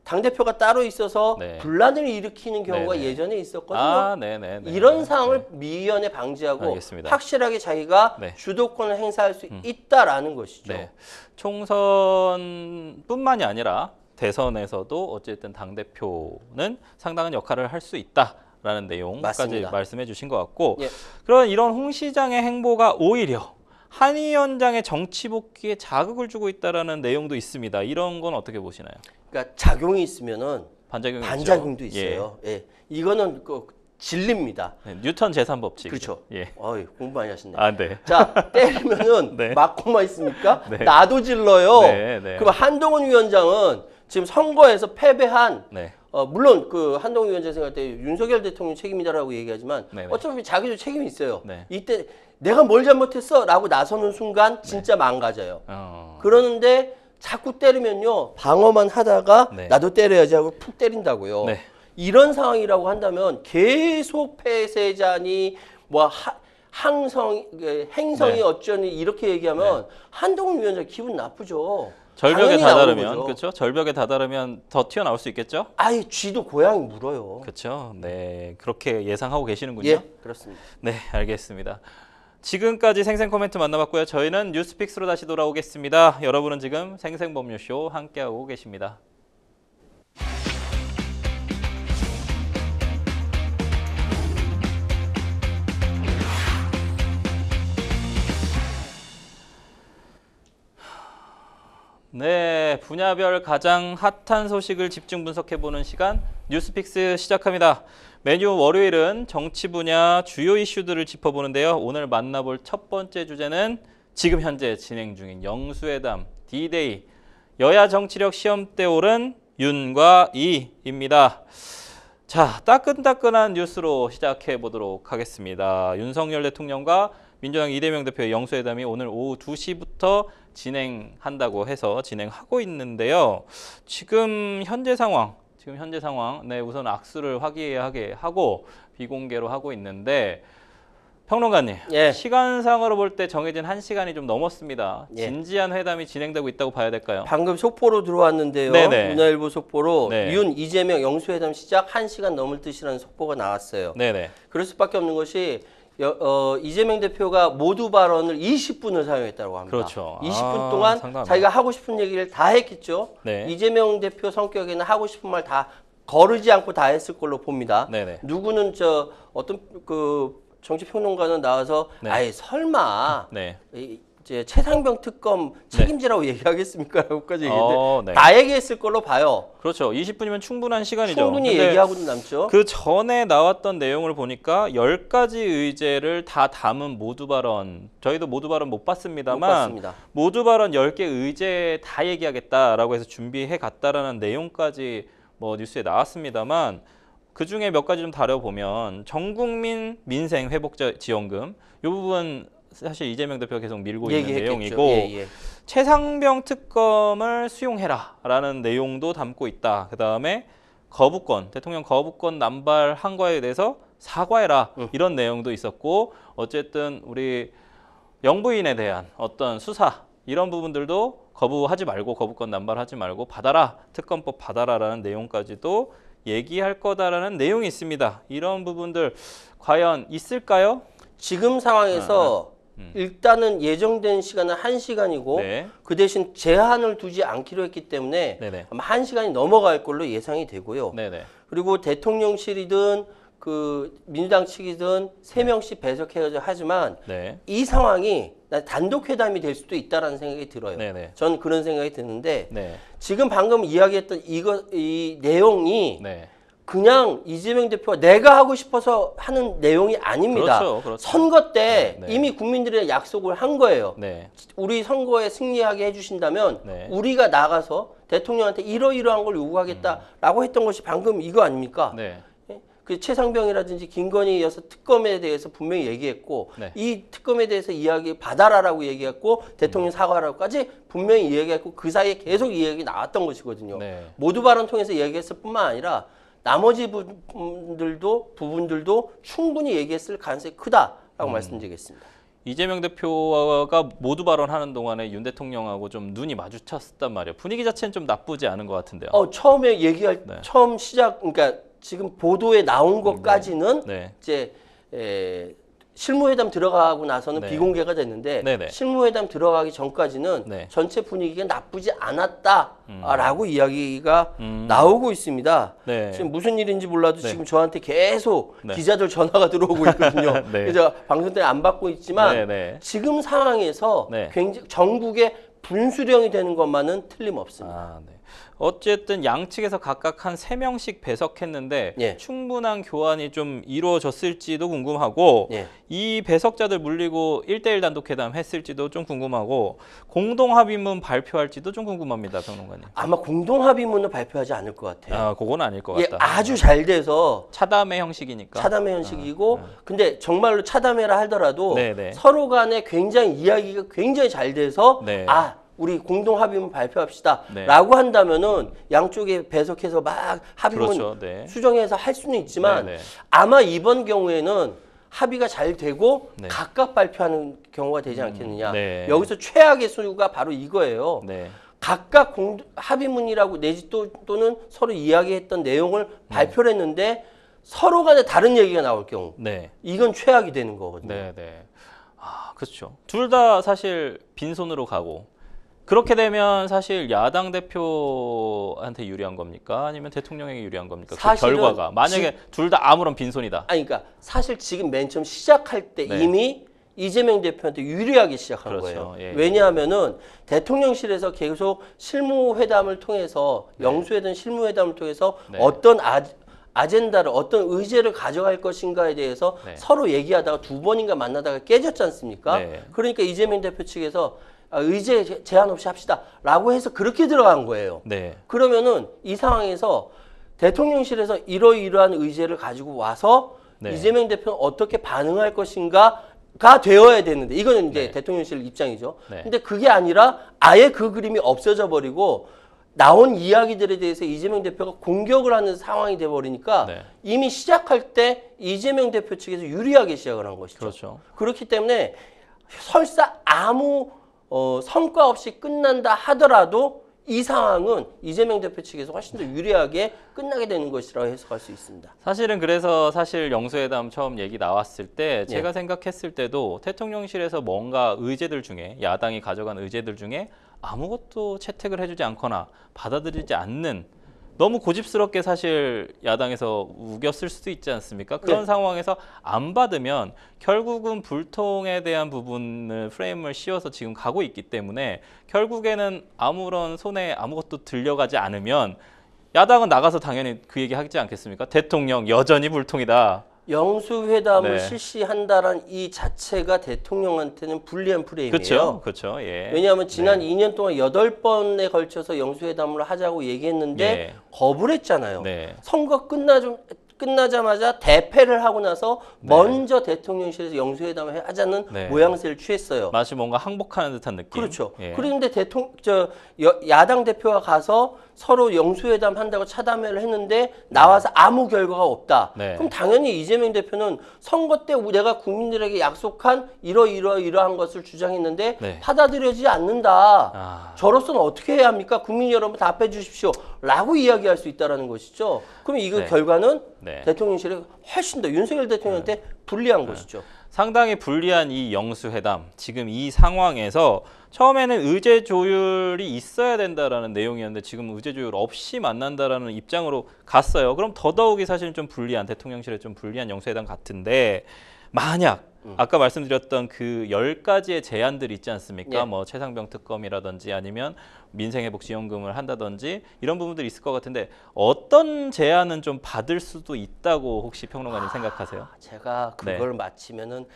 당대표가 따로 있어서 네. 분란을 일으키는 경우가 네네. 예전에 있었거든요. 네네네. 이런 상황을 미연에 방지하고 알겠습니다. 확실하게 자기가 네. 주도권을 행사할 수 있다라는 것이죠. 네. 총선뿐만이 아니라 대선에서도 어쨌든 당대표는 상당한 역할을 할 수 있다라는 내용까지 맞습니다. 말씀해 주신 것 같고 예. 그런 이런 홍 시장의 행보가 오히려 한 위원장의 정치 복귀에 자극을 주고 있다라는 내용도 있습니다. 이런 건 어떻게 보시나요? 그러니까 작용이 있으면은 반작용이 반작용도 있죠? 있어요. 예. 이거는 진리입니다. 예. 뉴턴 재산 법칙. 그렇죠. 예. 공부 많이 하셨네. 네. 자, 때리면은 네. 맞고만 있습니까? 네. 나도 질러요. 네, 네. 그럼 한동훈 위원장은 지금 선거에서 패배한 네. 물론 그 한동훈 위원장 생각할 때 윤석열 대통령 책임이다라고 얘기하지만 네네. 어차피 자기도 책임이 있어요. 네. 이때 내가 뭘 잘못했어라고 나서는 순간 진짜 망가져요. 그러는데 자꾸 때리면요 방어만 하다가 네. 나도 때려야지 하고 푹 때린다고요. 네. 이런 상황이라고 한다면 계속 폐쇄자니 뭐 행성이 네. 어쩌니 이렇게 얘기하면 한동훈 위원장 기분 나쁘죠. 절벽에 당연히 나오는 다다르면 거죠. 그렇죠. 절벽에 다다르면 더 튀어나올 수 있겠죠. 아예 쥐도 고양이 물어요. 그렇죠. 네, 그렇게 예상하고 계시는군요. 예, 그렇습니다. 네, 알겠습니다. 지금까지 생생 코멘트 만나봤고요. 저희는 뉴스픽스로 다시 돌아오겠습니다. 여러분은 지금 생생법률쇼 함께하고 계십니다. 네, 분야별 가장 핫한 소식을 집중 분석해보는 시간 뉴스픽스 시작합니다. 매주 월요일은 정치 분야 주요 이슈들을 짚어보는데요. 오늘 만나볼 첫 번째 주제는 지금 현재 진행 중인 영수회담 D-Day 여야 정치력 시험대 오른 윤과 이입니다. 자, 따끈따끈한 뉴스로 시작해 보도록 하겠습니다. 윤석열 대통령과 민주당 이재명 대표의 영수회담이 오늘 오후 2시부터 진행한다고 해서 진행하고 있는데요. 지금 현재 상황, 네, 우선 악수를 화기애애하게 하고 비공개로 하고 있는데 평론가님, 예. 시간상으로 볼 때 정해진 1시간이 좀 넘었습니다. 예. 진지한 회담이 진행되고 있다고 봐야 될까요? 방금 속보로 들어왔는데요. 네네. 문화일보 속보로 네. 윤, 이재명 영수회담 시작 1시간 넘을 듯이라는 속보가 나왔어요. 네네. 그럴 수밖에 없는 것이 이재명 대표가 모두 발언을 20분을 사용했다고 합니다. 그렇죠. 20분 동안 상당합니다. 자기가 하고 싶은 얘기를 다 했겠죠. 네. 이재명 대표 성격에는 하고 싶은 말 다 거르지 않고 다 했을 걸로 봅니다. 네네. 누구는 어떤 정치평론가는 나와서 네. 아예 설마 네. 이제 최상병 특검 책임지라고 얘기하겠습니까?라고까지 얘기했는데 네. 다 얘기했을 걸로 봐요. 그렇죠. 20분이면 충분한 시간이죠. 충분히 근데 얘기하고도 남죠. 그 전에 나왔던 내용을 보니까 10가지 의제를 다 담은 모두 발언, 저희도 모두 발언 못 못 봤습니다만 봤습니다. 모두 발언 10개 의제 다 얘기하겠다라고 해서 준비해 갔다라는 내용까지 뭐 뉴스에 나왔습니다만 그중에 몇 가지 좀 다뤄보면 전국민 민생 회복 지원금 이 부분 사실 이재명 대표가 계속 밀고 있는 얘기했겠죠. 내용이고 예. 최상병 특검을 수용해라라는 내용도 담고 있다. 그다음에 대통령 거부권 남발한 거에 대해서 사과해라 이런 내용도 있었고 어쨌든 우리 영부인에 대한 어떤 수사 이런 부분들도 거부하지 말고 거부권 남발하지 말고 받아라 특검법 받아라라는 내용까지도 얘기할 거다라는 내용이 있습니다. 이런 부분들 과연 있을까요? 지금 상황에서 일단은 예정된 시간은 1시간이고 네. 그 대신 제한을 두지 않기로 했기 때문에 네네. 아마 1시간이 넘어갈 걸로 예상이 되고요. 네네. 그리고 대통령실이든 민주당 측이든 3명씩 배석해야죠. 하지만 네. 이 상황이 단독 회담이 될 수도 있다라는 생각이 들어요. 네네. 전 그런 생각이 드는데 네. 지금 방금 이야기했던 이 내용이 네. 그냥 이재명 대표가 내가 하고 싶어서 하는 내용이 아닙니다. 그렇죠. 선거 때 네. 이미 국민들의 약속을 한 거예요. 네. 우리 선거에 승리하게 해주신다면 네. 우리가 나가서 대통령한테 이러이러한 걸 요구하겠다라고 했던 것이 방금 이거 아닙니까? 네. 그 최상병이라든지 김건희 여사 특검에 대해서 분명히 얘기했고 네. 이 특검에 대해서 이야기 받아라라고 얘기했고 대통령 사과라고까지 분명히 이야기했고 그 사이에 계속 이야기 나왔던 것이거든요. 네. 모두 발언 통해서 얘기했을 뿐만 아니라 나머지 부분들도 충분히 얘기했을 가능성이 크다라고 말씀드리겠습니다. 이재명 대표가 모두 발언하는 동안에 윤 대통령하고 좀 눈이 마주쳤단 말이에요. 분위기 자체는 좀 나쁘지 않은 것 같은데요. 처음에 얘기할 네. 처음 시작 그러니까 지금 보도에 나온 것까지는 네. 이제 실무회담 들어가고 나서는 네. 비공개가 됐는데 네네. 실무회담 들어가기 전까지는 네. 전체 분위기가 나쁘지 않았다라고 이야기가 음. 나오고 있습니다. 네. 지금 무슨 일인지 몰라도 네. 지금 저한테 계속 네. 기자들 전화가 들어오고 있거든요. 네. 그래서 방송 때 안 받고 있지만 네네. 지금 상황에서 네. 굉장히 전국에 분수령이 되는 것만은 틀림없습니다. 아, 네. 어쨌든 양측에서 각각 한 3명씩 배석했는데 예. 충분한 교환이 좀 이루어졌을지도 궁금하고 예. 이 배석자들 물리고 1대1 단독 회담 했을지도 좀 궁금하고 공동 합의문 발표할지도 좀 궁금합니다. 평론가님. 아마 공동합의문을 발표하지 않을 것 같아요. 아, 그건 아닐 것 예, 같다. 아주 잘 돼서 차담회 형식이니까. 차담회 형식이고 근데 정말로 차담회라 하더라도 네네. 서로 간에 굉장히 이야기가 굉장히 잘 돼서 네. 우리 공동 합의문 발표합시다 네. 라고 한다면은 양쪽에 배석해서 막 합의문 그렇죠. 네. 수정해서 할 수는 있지만 네네. 아마 이번 경우에는 합의가 잘 되고 네. 각각 발표하는 경우가 되지 않겠느냐. 네. 여기서 최악의 수가 바로 이거예요. 네. 각각 합의문이라고 내지 또는 서로 이야기했던 내용을 발표를 했는데 서로 간에 다른 얘기가 나올 경우 네. 이건 최악이 되는 거거든요. 네, 네. 아, 그렇죠. 둘 다 사실 빈손으로 가고 그렇게 되면 사실 야당 대표한테 유리한 겁니까? 아니면 대통령에게 유리한 겁니까? 그 사실은 결과가 만약에 둘 다 아무런 빈손이다. 아니 그러니까 사실 지금 맨 처음 시작할 때 네. 이미 이재명 대표한테 유리하기 시작한 그렇죠. 거예요. 예. 왜냐하면은 대통령실에서 계속 실무회담을 통해서 영수회담 실무회담을 통해서 네. 어떤 아젠다를 어떤 의제를 가져갈 것인가에 대해서 네. 서로 얘기하다가 두 번인가 만나다가 깨졌지 않습니까? 네. 그러니까 이재명 대표 측에서 의제 제한 없이 합시다라고 해서 그렇게 들어간 거예요. 네. 그러면은 이 상황에서 대통령실에서 이러이러한 의제를 가지고 와서 네. 이재명 대표는 어떻게 반응할 것인가가 되어야 되는데 이거는 이제 네. 대통령실 입장이죠. 네. 근데 그게 아니라 아예 그 그림이 없어져 버리고 나온 이야기들에 대해서 이재명 대표가 공격을 하는 상황이 돼 버리니까 네. 이미 시작할 때 이재명 대표 측에서 유리하게 시작을 한 것이죠. 그렇죠. 그렇기 때문에 설사 아무 성과 없이 끝난다 하더라도 이 상황은 이재명 대표 측에서 훨씬 더 유리하게 끝나게 되는 것이라고 해석할 수 있습니다. 사실은 그래서 사실 영수회담 처음 얘기 나왔을 때 제가 예. 생각했을 때도 대통령실에서 뭔가 의제들 중에 야당이 가져간 의제들 중에 아무것도 채택을 해주지 않거나 받아들이지 않는 너무 고집스럽게 사실 야당에서 우겼을 수도 있지 않습니까? 그런 네. 상황에서 안 받으면 결국은 불통에 대한 부분을 프레임을 씌워서 지금 가고 있기 때문에 결국에는 아무런 손에 아무것도 들려가지 않으면 야당은 나가서 당연히 그 얘기 하지 않겠습니까? 대통령 여전히 불통이다. 영수회담을 네. 실시한다는 이 자체가 대통령한테는 불리한 프레임이에요. 그렇죠, 그렇죠. 예. 왜냐하면 지난 네. 2년 동안 8번에 걸쳐서 영수회담을 하자고 얘기했는데 예. 거부를 했잖아요. 네. 선거 끝나자마자 대패를 하고 나서 네. 먼저 대통령실에서 영수회담을 하자는 네. 모양새를 취했어요. 마치 뭔가 항복하는 듯한 느낌. 그렇죠. 예. 그런데 야당 대표가 가서 서로 영수회담 한다고 차담회를 했는데 나와서 아무 결과가 없다. 네. 그럼 당연히 이재명 대표는 선거 때 내가 국민들에게 약속한 이러한 것을 주장했는데 네. 받아들여지지 않는다. 아. 저로서는 어떻게 해야 합니까? 국민 여러분 답해 주십시오. 라고 이야기할 수 있다는 것이죠. 그럼 이거 네. 결과는 네. 대통령실에 훨씬 더 윤석열 대통령한테 불리한 것이죠. 상당히 불리한 이 영수회담, 지금 이 상황에서 처음에는 의제 조율이 있어야 된다라는 내용이었는데 지금 의제 조율 없이 만난다라는 입장으로 갔어요. 그럼 더더욱이 사실은 좀 불리한, 대통령실에 좀 불리한 영수회담 같은데 만약 아까 말씀드렸던 그 10가지의 제안들이 있지 않습니까? 예. 뭐 최상병 특검이라든지 아니면 민생회복 지원금을 한다든지 이런 부분들이 있을 것 같은데 어떤 제안은 좀 받을 수도 있다고 혹시 평론가님 생각하세요? 제가 네. 그걸 마치면은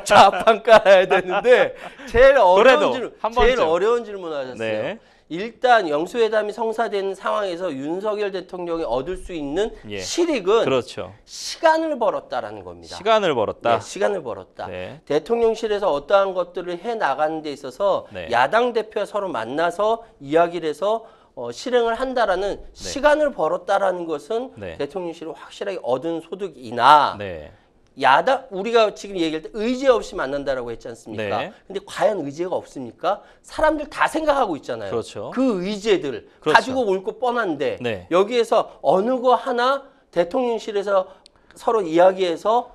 좌판 깔아야 되는데 제일 그래도 한 번쯤. 어려운 질문을 하셨어요. 네. 일단 영수회담이 성사되는 상황에서 윤석열 대통령이 얻을 수 있는 예. 실익은 그렇죠. 시간을 벌었다라는 겁니다. 시간을 벌었다. 네, 시간을 벌었다. 네. 대통령실에서 어떠한 것들을 해 나가는 데 있어서 네. 야당 대표가 서로 만나서 이야기를 해서 실행을 한다라는 시간을 벌었다라는 것은 네. 대통령실이 확실하게 얻은 소득이나 네. 야당 우리가 지금 얘기할 때 의제 없이 만난다라고 했지 않습니까? 네. 근데 과연 의제가 없습니까? 사람들 다 생각하고 있잖아요. 그렇죠. 그 의제들 그렇죠. 가지고 올 거 뻔한데 네. 여기에서 어느 거 하나 대통령실에서 서로 이야기해서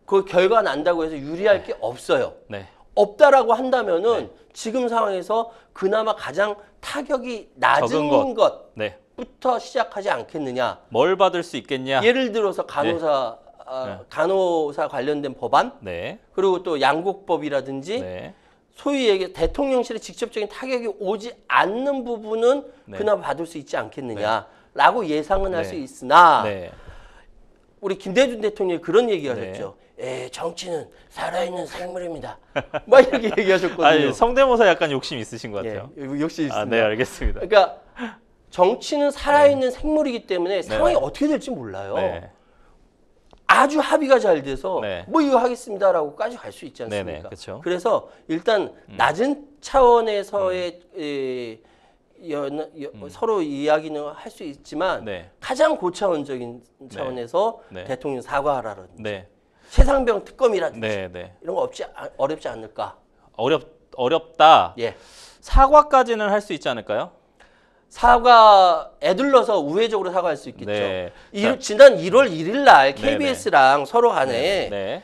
그 결과 난다고 해서 유리할 게 없어요. 네. 없다라고 한다면은 지금 상황에서 그나마 가장 타격이 낮은 적은 것. 네. 것부터 시작하지 않겠느냐. 뭘 받을 수 있겠냐? 예를 들어서 간호사 간호사 관련된 법안 네. 그리고 또 양곡법이라든지 네. 소위 얘기 대통령실에 직접적인 타격이 오지 않는 부분은 네. 그나마 받을 수 있지 않겠느냐라고 예상은 할 네. 수 있으나 네. 우리 김대중 대통령이 그런 얘기 네. 하셨죠. 정치는 살아있는 생물입니다. 막 이렇게 얘기하셨거든요. 아니, 성대모사 약간 욕심 있으신 것 같아요. 역시 있습니다. 아, 네, 알겠습니다. 그러니까 정치는 살아있는 생물이기 때문에 상황이 어떻게 될지 몰라요. 네. 아주 합의가 잘 돼서 네. 뭐 이거 하겠습니다라고까지 갈 수 있지 않습니까? 네네, 그렇죠. 그래서 일단 낮은 차원에서의 서로 이야기는 할 수 있지만 네. 가장 고차원적인 차원에서 네. 대통령 사과하라든지 네. 최상병 특검이라든지 네, 네. 이런 거 어렵지 않을까? 어렵다. 예. 사과까지는 할 수 있지 않을까요? 사과 애들러서 우회적으로 사과할 수 있겠죠. 네. 지난 1월 1일 날 네네. KBS랑 서로 간에 네.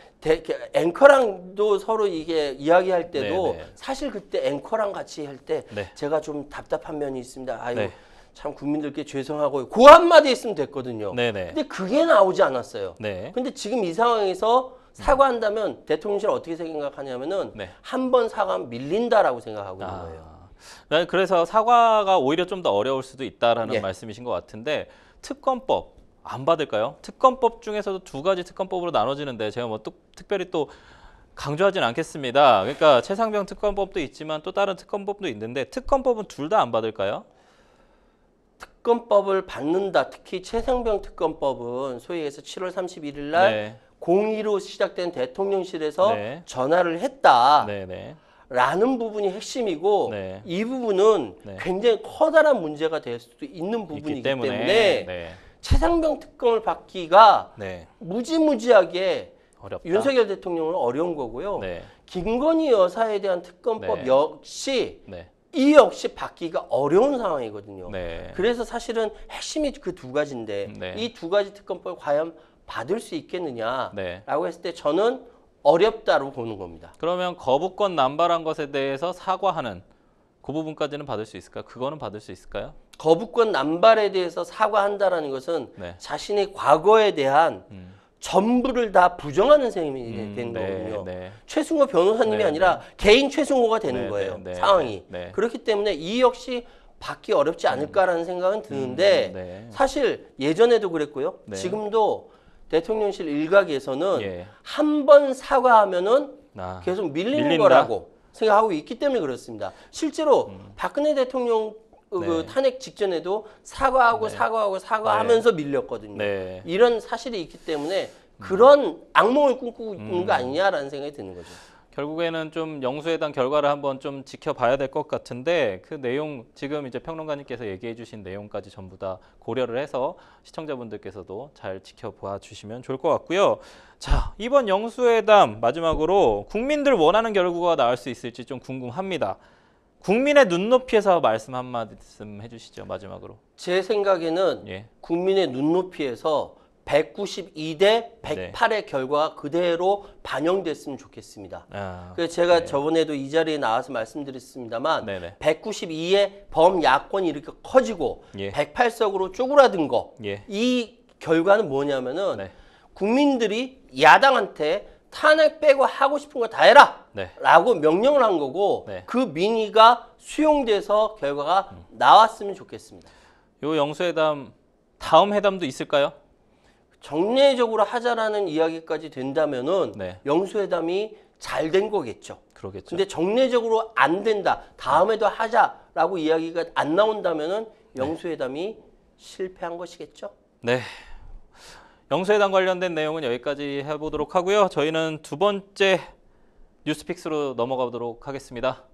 앵커랑도 서로 이게 이야기할 때도 네네. 사실 그때 앵커랑 같이 할 때 네. 제가 좀 답답한 면이 있습니다. 아유 네. 참 국민들께 죄송하고 그 한마디 있으면 됐거든요. 네네. 근데 그게 나오지 않았어요. 네. 근데 지금 이 상황에서 사과한다면 대통령실 어떻게 생각하냐면은 네. 한 번 사과하면 밀린다라고 생각하고 있는 거예요. 네, 그래서 사과가 오히려 좀 더 어려울 수도 있다라는 예. 말씀이신 것 같은데 특검법 안 받을까요? 특검법 중에서도 두 가지 특검법으로 나눠지는데 제가 뭐 특별히 또 강조하진 않겠습니다. 그러니까 최상병 특검법도 있지만 또 다른 특검법도 있는데 특검법은 둘 다 안 받을까요? 특검법을 받는다. 특히 최상병 특검법은 소위 해서 7월 31일 날 네. 02로 시작된 대통령실에서 네. 전화를 했다. 네, 네. 라는 부분이 핵심이고 네. 이 부분은 네. 굉장히 커다란 문제가 될 수도 있는 부분이기 있기 때문에 네. 최상병 특검을 받기가 네. 무지무지하게 어렵다. 윤석열 대통령은 어려운 거고요. 네. 김건희 여사에 대한 특검법 네. 역시 네. 이 역시 받기가 어려운 상황이거든요. 네. 그래서 사실은 핵심이 그 두 가지인데 네. 이 두 가지 특검법을 과연 받을 수 있겠느냐라고 네. 했을 때 저는 어렵다고 보는 겁니다. 그러면 거부권 남발한 것에 대해서 사과하는 그 부분까지는 받을 수 있을까요? 그거는 받을 수 있을까요? 거부권 남발에 대해서 사과한다라는 것은 네. 자신의 과거에 대한 전부를 다 부정하는 셈이 되는 거거든요. 네. 최승호 변호사님이 네, 아니라 개인 최승호가 되는 네, 거예요. 네, 네, 상황이. 네. 그렇기 때문에 이 역시 받기 어렵지 않을까라는 생각은 드는데 네. 사실 예전에도 그랬고요. 네. 지금도 대통령실 일각에서는 예. 한 번 사과하면은 아, 계속 밀리는 밀린다? 거라고 생각하고 있기 때문에 그렇습니다. 실제로 박근혜 대통령 그 네. 탄핵 직전에도 사과하고 네. 사과하면서 밀렸거든요. 네. 이런 사실이 있기 때문에 그런 악몽을 꿈꾸고 있는 거 아니냐라는 생각이 드는 거죠. 결국에는 좀 영수회담 결과를 한번 좀 지켜봐야 될 것 같은데 그 내용 지금 이제 평론가님께서 얘기해 주신 내용까지 전부 다 고려를 해서 시청자분들께서도 잘 지켜봐 주시면 좋을 것 같고요. 자, 이번 영수회담 마지막으로 국민들 원하는 결과가 나올 수 있을지 좀 궁금합니다. 국민의 눈높이에서 말씀 한 말씀 해주시죠. 마지막으로. 제 생각에는 예. 국민의 눈높이에서 192대 108의 결과가 그대로 반영됐으면 좋겠습니다. 아, 그래서 제가 네. 저번에도 이 자리에 나와서 말씀드렸습니다만 네네. 192의 범야권이 이렇게 커지고 예. 108석으로 쪼그라든 거. 예. 이 결과는 뭐냐면은 네. 국민들이 야당한테 탄핵 빼고 하고 싶은 거 다 해라! 네. 라고 명령을 한 거고 네. 그 민의가 수용돼서 결과가 나왔으면 좋겠습니다. 요 영수회담 다음 회담도 있을까요? 정례적으로 하자라는 이야기까지 된다면은 네. 영수회담이 잘 된 거겠죠. 그러겠죠. 근데 정례적으로 안 된다. 다음에도 하자라고 이야기가 안 나온다면은 영수회담이 실패한 것이겠죠. 네. 영수회담 관련된 내용은 여기까지 해보도록 하고요. 저희는 두 번째 뉴스픽스로 넘어가 보도록 하겠습니다.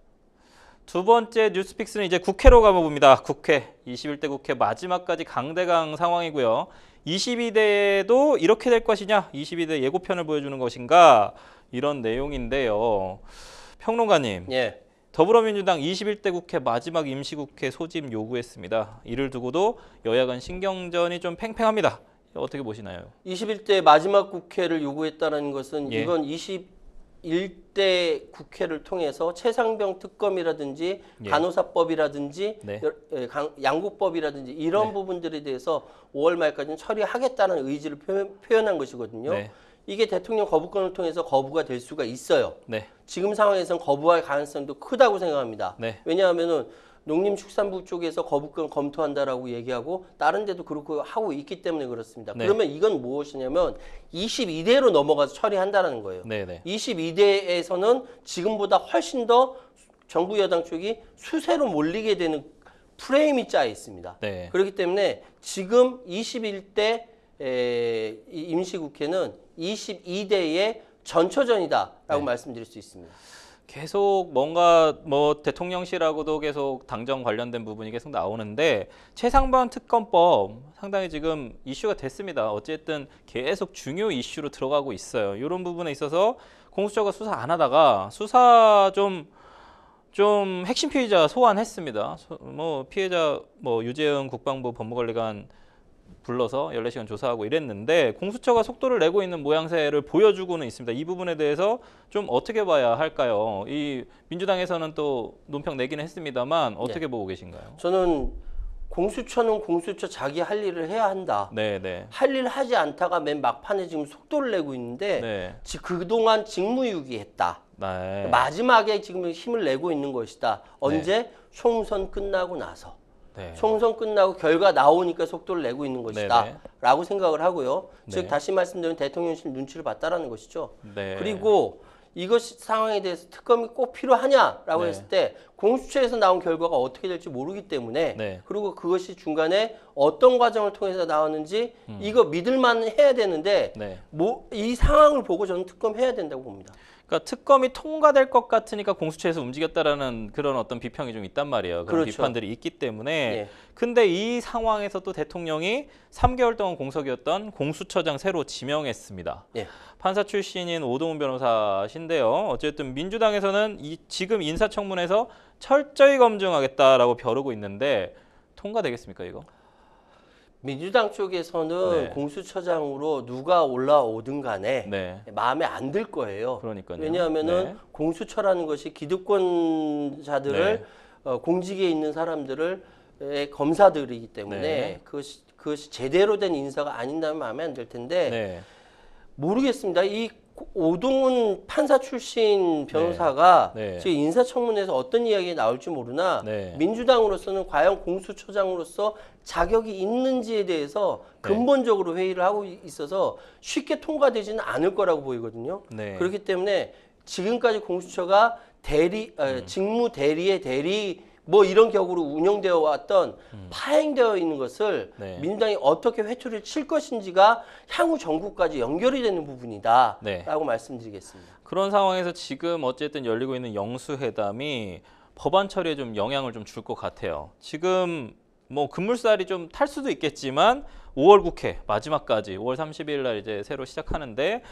두 번째 뉴스픽스는 이제 국회로 가봅니다. 국회 21대 국회 마지막까지 강대강 상황이고요. 22대에도 이렇게 될 것이냐, 22대 예고편을 보여주는 것인가 이런 내용인데요. 평론가님, 예. 더불어민주당 21대 국회 마지막 임시국회 소집 요구했습니다. 이를 두고도 여야 간 신경전이 좀 팽팽합니다. 어떻게 보시나요? 21대 마지막 국회를 요구했다는 것은 예. 이건 21대 국회를 통해서 최상병 특검이라든지 예. 간호사법이라든지 네. 양국법이라든지 이런 네. 부분들에 대해서 5월 말까지는 처리하겠다는 의지를 표현한 것이거든요. 네. 이게 대통령 거부권을 통해서 거부가 될 수가 있어요. 네. 지금 상황에서는 거부할 가능성도 크다고 생각합니다. 네. 왜냐하면은 농림축산부 쪽에서 거부권 검토한다라고 얘기하고 다른 데도 그렇고 하고 있기 때문에 그렇습니다. 네. 그러면 이건 무엇이냐면 22대로 넘어가서 처리한다라는 거예요. 네, 네. 22대에서는 지금보다 훨씬 더 정부 여당 쪽이 수세로 몰리게 되는 프레임이 짜 있습니다. 네. 그렇기 때문에 지금 21대 임시국회는 22대의 전초전이다라고 네. 말씀드릴 수 있습니다. 계속 뭔가 뭐 대통령실하고도 계속 당정 관련된 부분이 계속 나오는데 최상병 특검법 상당히 지금 이슈가 됐습니다. 어쨌든 계속 중요 이슈로 들어가고 있어요. 이런 부분에 있어서 공수처가 수사 안 하다가 수사 좀 핵심 피의자 소환했습니다. 뭐 피해자 뭐 유재흥 국방부 법무관리관 불러서 14시간 조사하고 이랬는데 공수처가 속도를 내고 있는 모양새를 보여주고는 있습니다. 이 부분에 대해서 좀 어떻게 봐야 할까요? 이 민주당에서는 또 논평 내기는 했습니다만 어떻게 보고 계신가요? 저는 공수처는 공수처 자기 할 일을 해야 한다. 네. 할 일 하지 않다가 맨 막판에 지금 속도를 내고 있는데 네. 그동안 직무유기했다. 네. 마지막에 지금 힘을 내고 있는 것이다. 언제? 총선 끝나고 나서. 네. 총선 끝나고 결과 나오니까 속도를 내고 있는 것이다. 네네. 라고 생각을 하고요. 네. 즉 다시 말씀드리면 대통령실 눈치를 봤다라는 것이죠. 네. 그리고 이것 상황에 대해서 특검이 꼭 필요하냐라고 네. 했을 때 공수처에서 나온 결과가 어떻게 될지 모르기 때문에 네. 그리고 그것이 중간에 어떤 과정을 통해서 나왔는지 이거 믿을만 해야 되는데 네. 이 상황을 보고 저는 특검해야 된다고 봅니다. 그러니까 특검이 통과될 것 같으니까 공수처에서 움직였다라는 그런 어떤 비평이 좀 있단 말이에요. 그런 그렇죠. 비판들이 있기 때문에. 예. 근데 이 상황에서 또 대통령이 3개월 동안 공석이었던 공수처장 새로 지명했습니다. 예. 판사 출신인 오동훈 변호사신데요. 어쨌든 민주당에서는 지금 인사청문회에서 철저히 검증하겠다라고 벼르고 있는데 통과되겠습니까 이거? 민주당 쪽에서는 네. 공수처장으로 누가 올라오든 간에 네. 마음에 안 들 거예요. 그러니까요. 왜냐하면은 네. 공수처라는 것이 기득권자들을 네. 공직에 있는 사람들을 검사들이기 때문에 네. 그것이 제대로 된 인사가 아닌다면 마음에 안 들 텐데 네. 모르겠습니다. 이 오동훈 판사 출신 변호사가 네. 네. 지금 인사청문회에서 어떤 이야기가 나올지 모르나 네. 민주당으로서는 과연 공수처장으로서 자격이 있는지에 대해서 네. 근본적으로 회의를 하고 있어서 쉽게 통과되지는 않을 거라고 보이거든요. 네. 그렇기 때문에 지금까지 공수처가 직무 대리의 대리 뭐 이런 격으로 운영되어 왔던 파행되어 있는 것을 네. 민주당이 어떻게 회초리를 칠 것인지가 향후 정국까지 연결이 되는 부분이다 네. 라고 말씀드리겠습니다. 그런 상황에서 지금 어쨌든 열리고 있는 영수회담이 법안 처리에 좀 영향을 좀 줄 것 같아요. 지금 뭐 급물살이 좀 탈 수도 있겠지만 5월 국회 마지막까지 5월 30일 날 이제 새로 시작하는데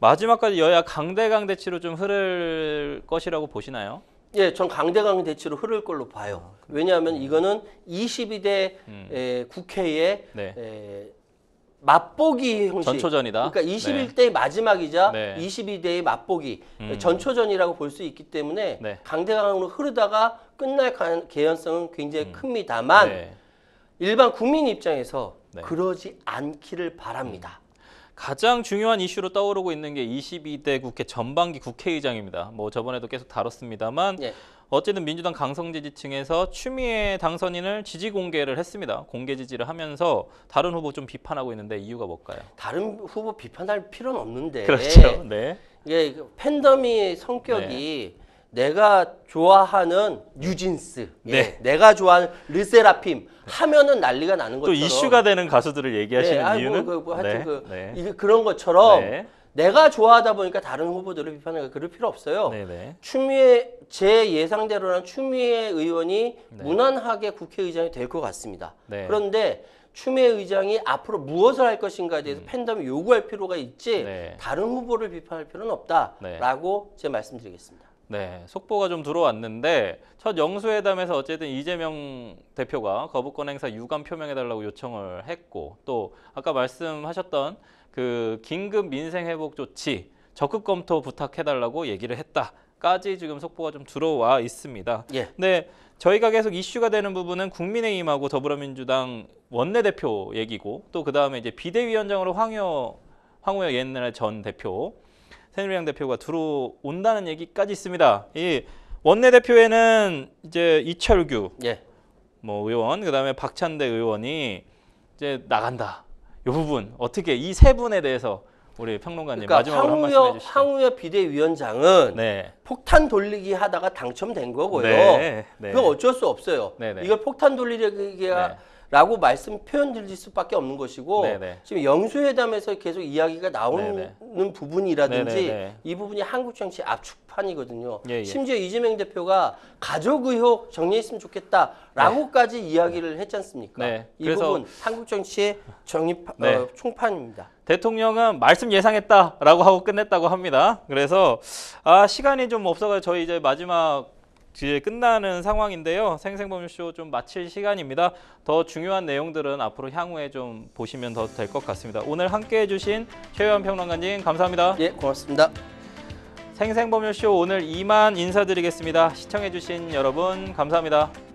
마지막까지 여야 강대강 대치로 좀 흐를 것이라고 보시나요? 예, 전 강대강 대치로 흐를 걸로 봐요. 왜냐하면 이거는 22대 국회의 네. 맛보기 형식. 전초전이다. 그러니까 21대의 마지막이자 네. 22대의 맛보기 전초전이라고 볼 수 있기 때문에 네. 강대강으로 흐르다가 끝날 개연성은 굉장히 큽니다만 네. 일반 국민 입장에서 네. 그러지 않기를 바랍니다. 가장 중요한 이슈로 떠오르고 있는 게 22대 국회 전반기 국회의장입니다. 뭐 저번에도 계속 다뤘습니다만 예. 어쨌든 민주당 강성 지지층에서 추미애 당선인을 지지 공개를 했습니다. 공개 지지를 하면서 다른 후보 좀 비판하고 있는데 이유가 뭘까요? 다른 후보 비판할 필요는 없는데 그렇죠. 네. 이게 팬덤이 성격이 내가 좋아하는 뉴진스, 네. 내가 좋아하는 르세라핌 하면은 난리가 나는 또 것처럼 이슈가 되는 가수들을 얘기하시는 이유는 하여튼 네. 이게 그런 것처럼 네. 내가 좋아하다 보니까 다른 후보들을 비판하는 그럴 필요 없어요. 네. 추미애 제 예상대로는 추미애 의원이 네. 무난하게 국회의장이 될 것 같습니다. 네. 그런데 추미애 의장이 앞으로 무엇을 할 것인가에 대해서 팬덤이 요구할 필요가 있지 네. 다른 후보를 비판할 필요는 없다라고 제가 말씀드리겠습니다. 네, 속보가 좀 들어왔는데 첫 영수회담에서 어쨌든 이재명 대표가 거부권 행사 유감 표명해달라고 요청을 했고 또 아까 말씀하셨던 그 긴급 민생 회복 조치 적극 검토 부탁해달라고 얘기를 했다까지 지금 속보가 좀 들어와 있습니다. 예. 근데 저희가 계속 이슈가 되는 부분은 국민의힘하고 더불어민주당 원내대표 얘기고 또 그 다음에 이제 비대위원장으로 황우여 옛날 전 대표 새누리당 대표가 들어온다는 얘기까지 있습니다. 이 원내대표에는 이제 이철규 뭐 의원, 그다음에 박찬대 의원이 이제 나간다. 이 부분 어떻게 이 세 분에 대해서 우리 평론가님 마지막으로 한 말씀 해주시죠. 황우여 비대위원장은 네. 폭탄 돌리기 하다가 당첨된 거고요. 네. 그건 어쩔 수 없어요. 네네. 이걸 폭탄 돌리기라고 말씀 표현 드릴 수밖에 없는 것이고 네네. 지금 영수회담에서 계속 이야기가 나오는 네네. 부분이라든지 네네네. 이 부분이 한국 정치 압축판이거든요. 예. 심지어 이재명 대표가 가족 의혹 정리했으면 좋겠다라고까지 이야기를 했지 않습니까? 네. 이 그래서 부분 한국 정치의 총판입니다. 대통령은 말씀 예상했다라고 하고 끝냈다고 합니다. 그래서 시간이 좀 없어서 저희 이제 마지막 뒤에 끝나는 상황인데요. 생생범쇼 좀 마칠 시간입니다. 더 중요한 내용들은 앞으로 향후에 좀 보시면 더 될 것 같습니다. 오늘 함께해 주신 최유한 평론가님 감사합니다. 예, 고맙습니다. 생생범쇼 오늘 이만 인사드리겠습니다. 시청해 주신 여러분 감사합니다.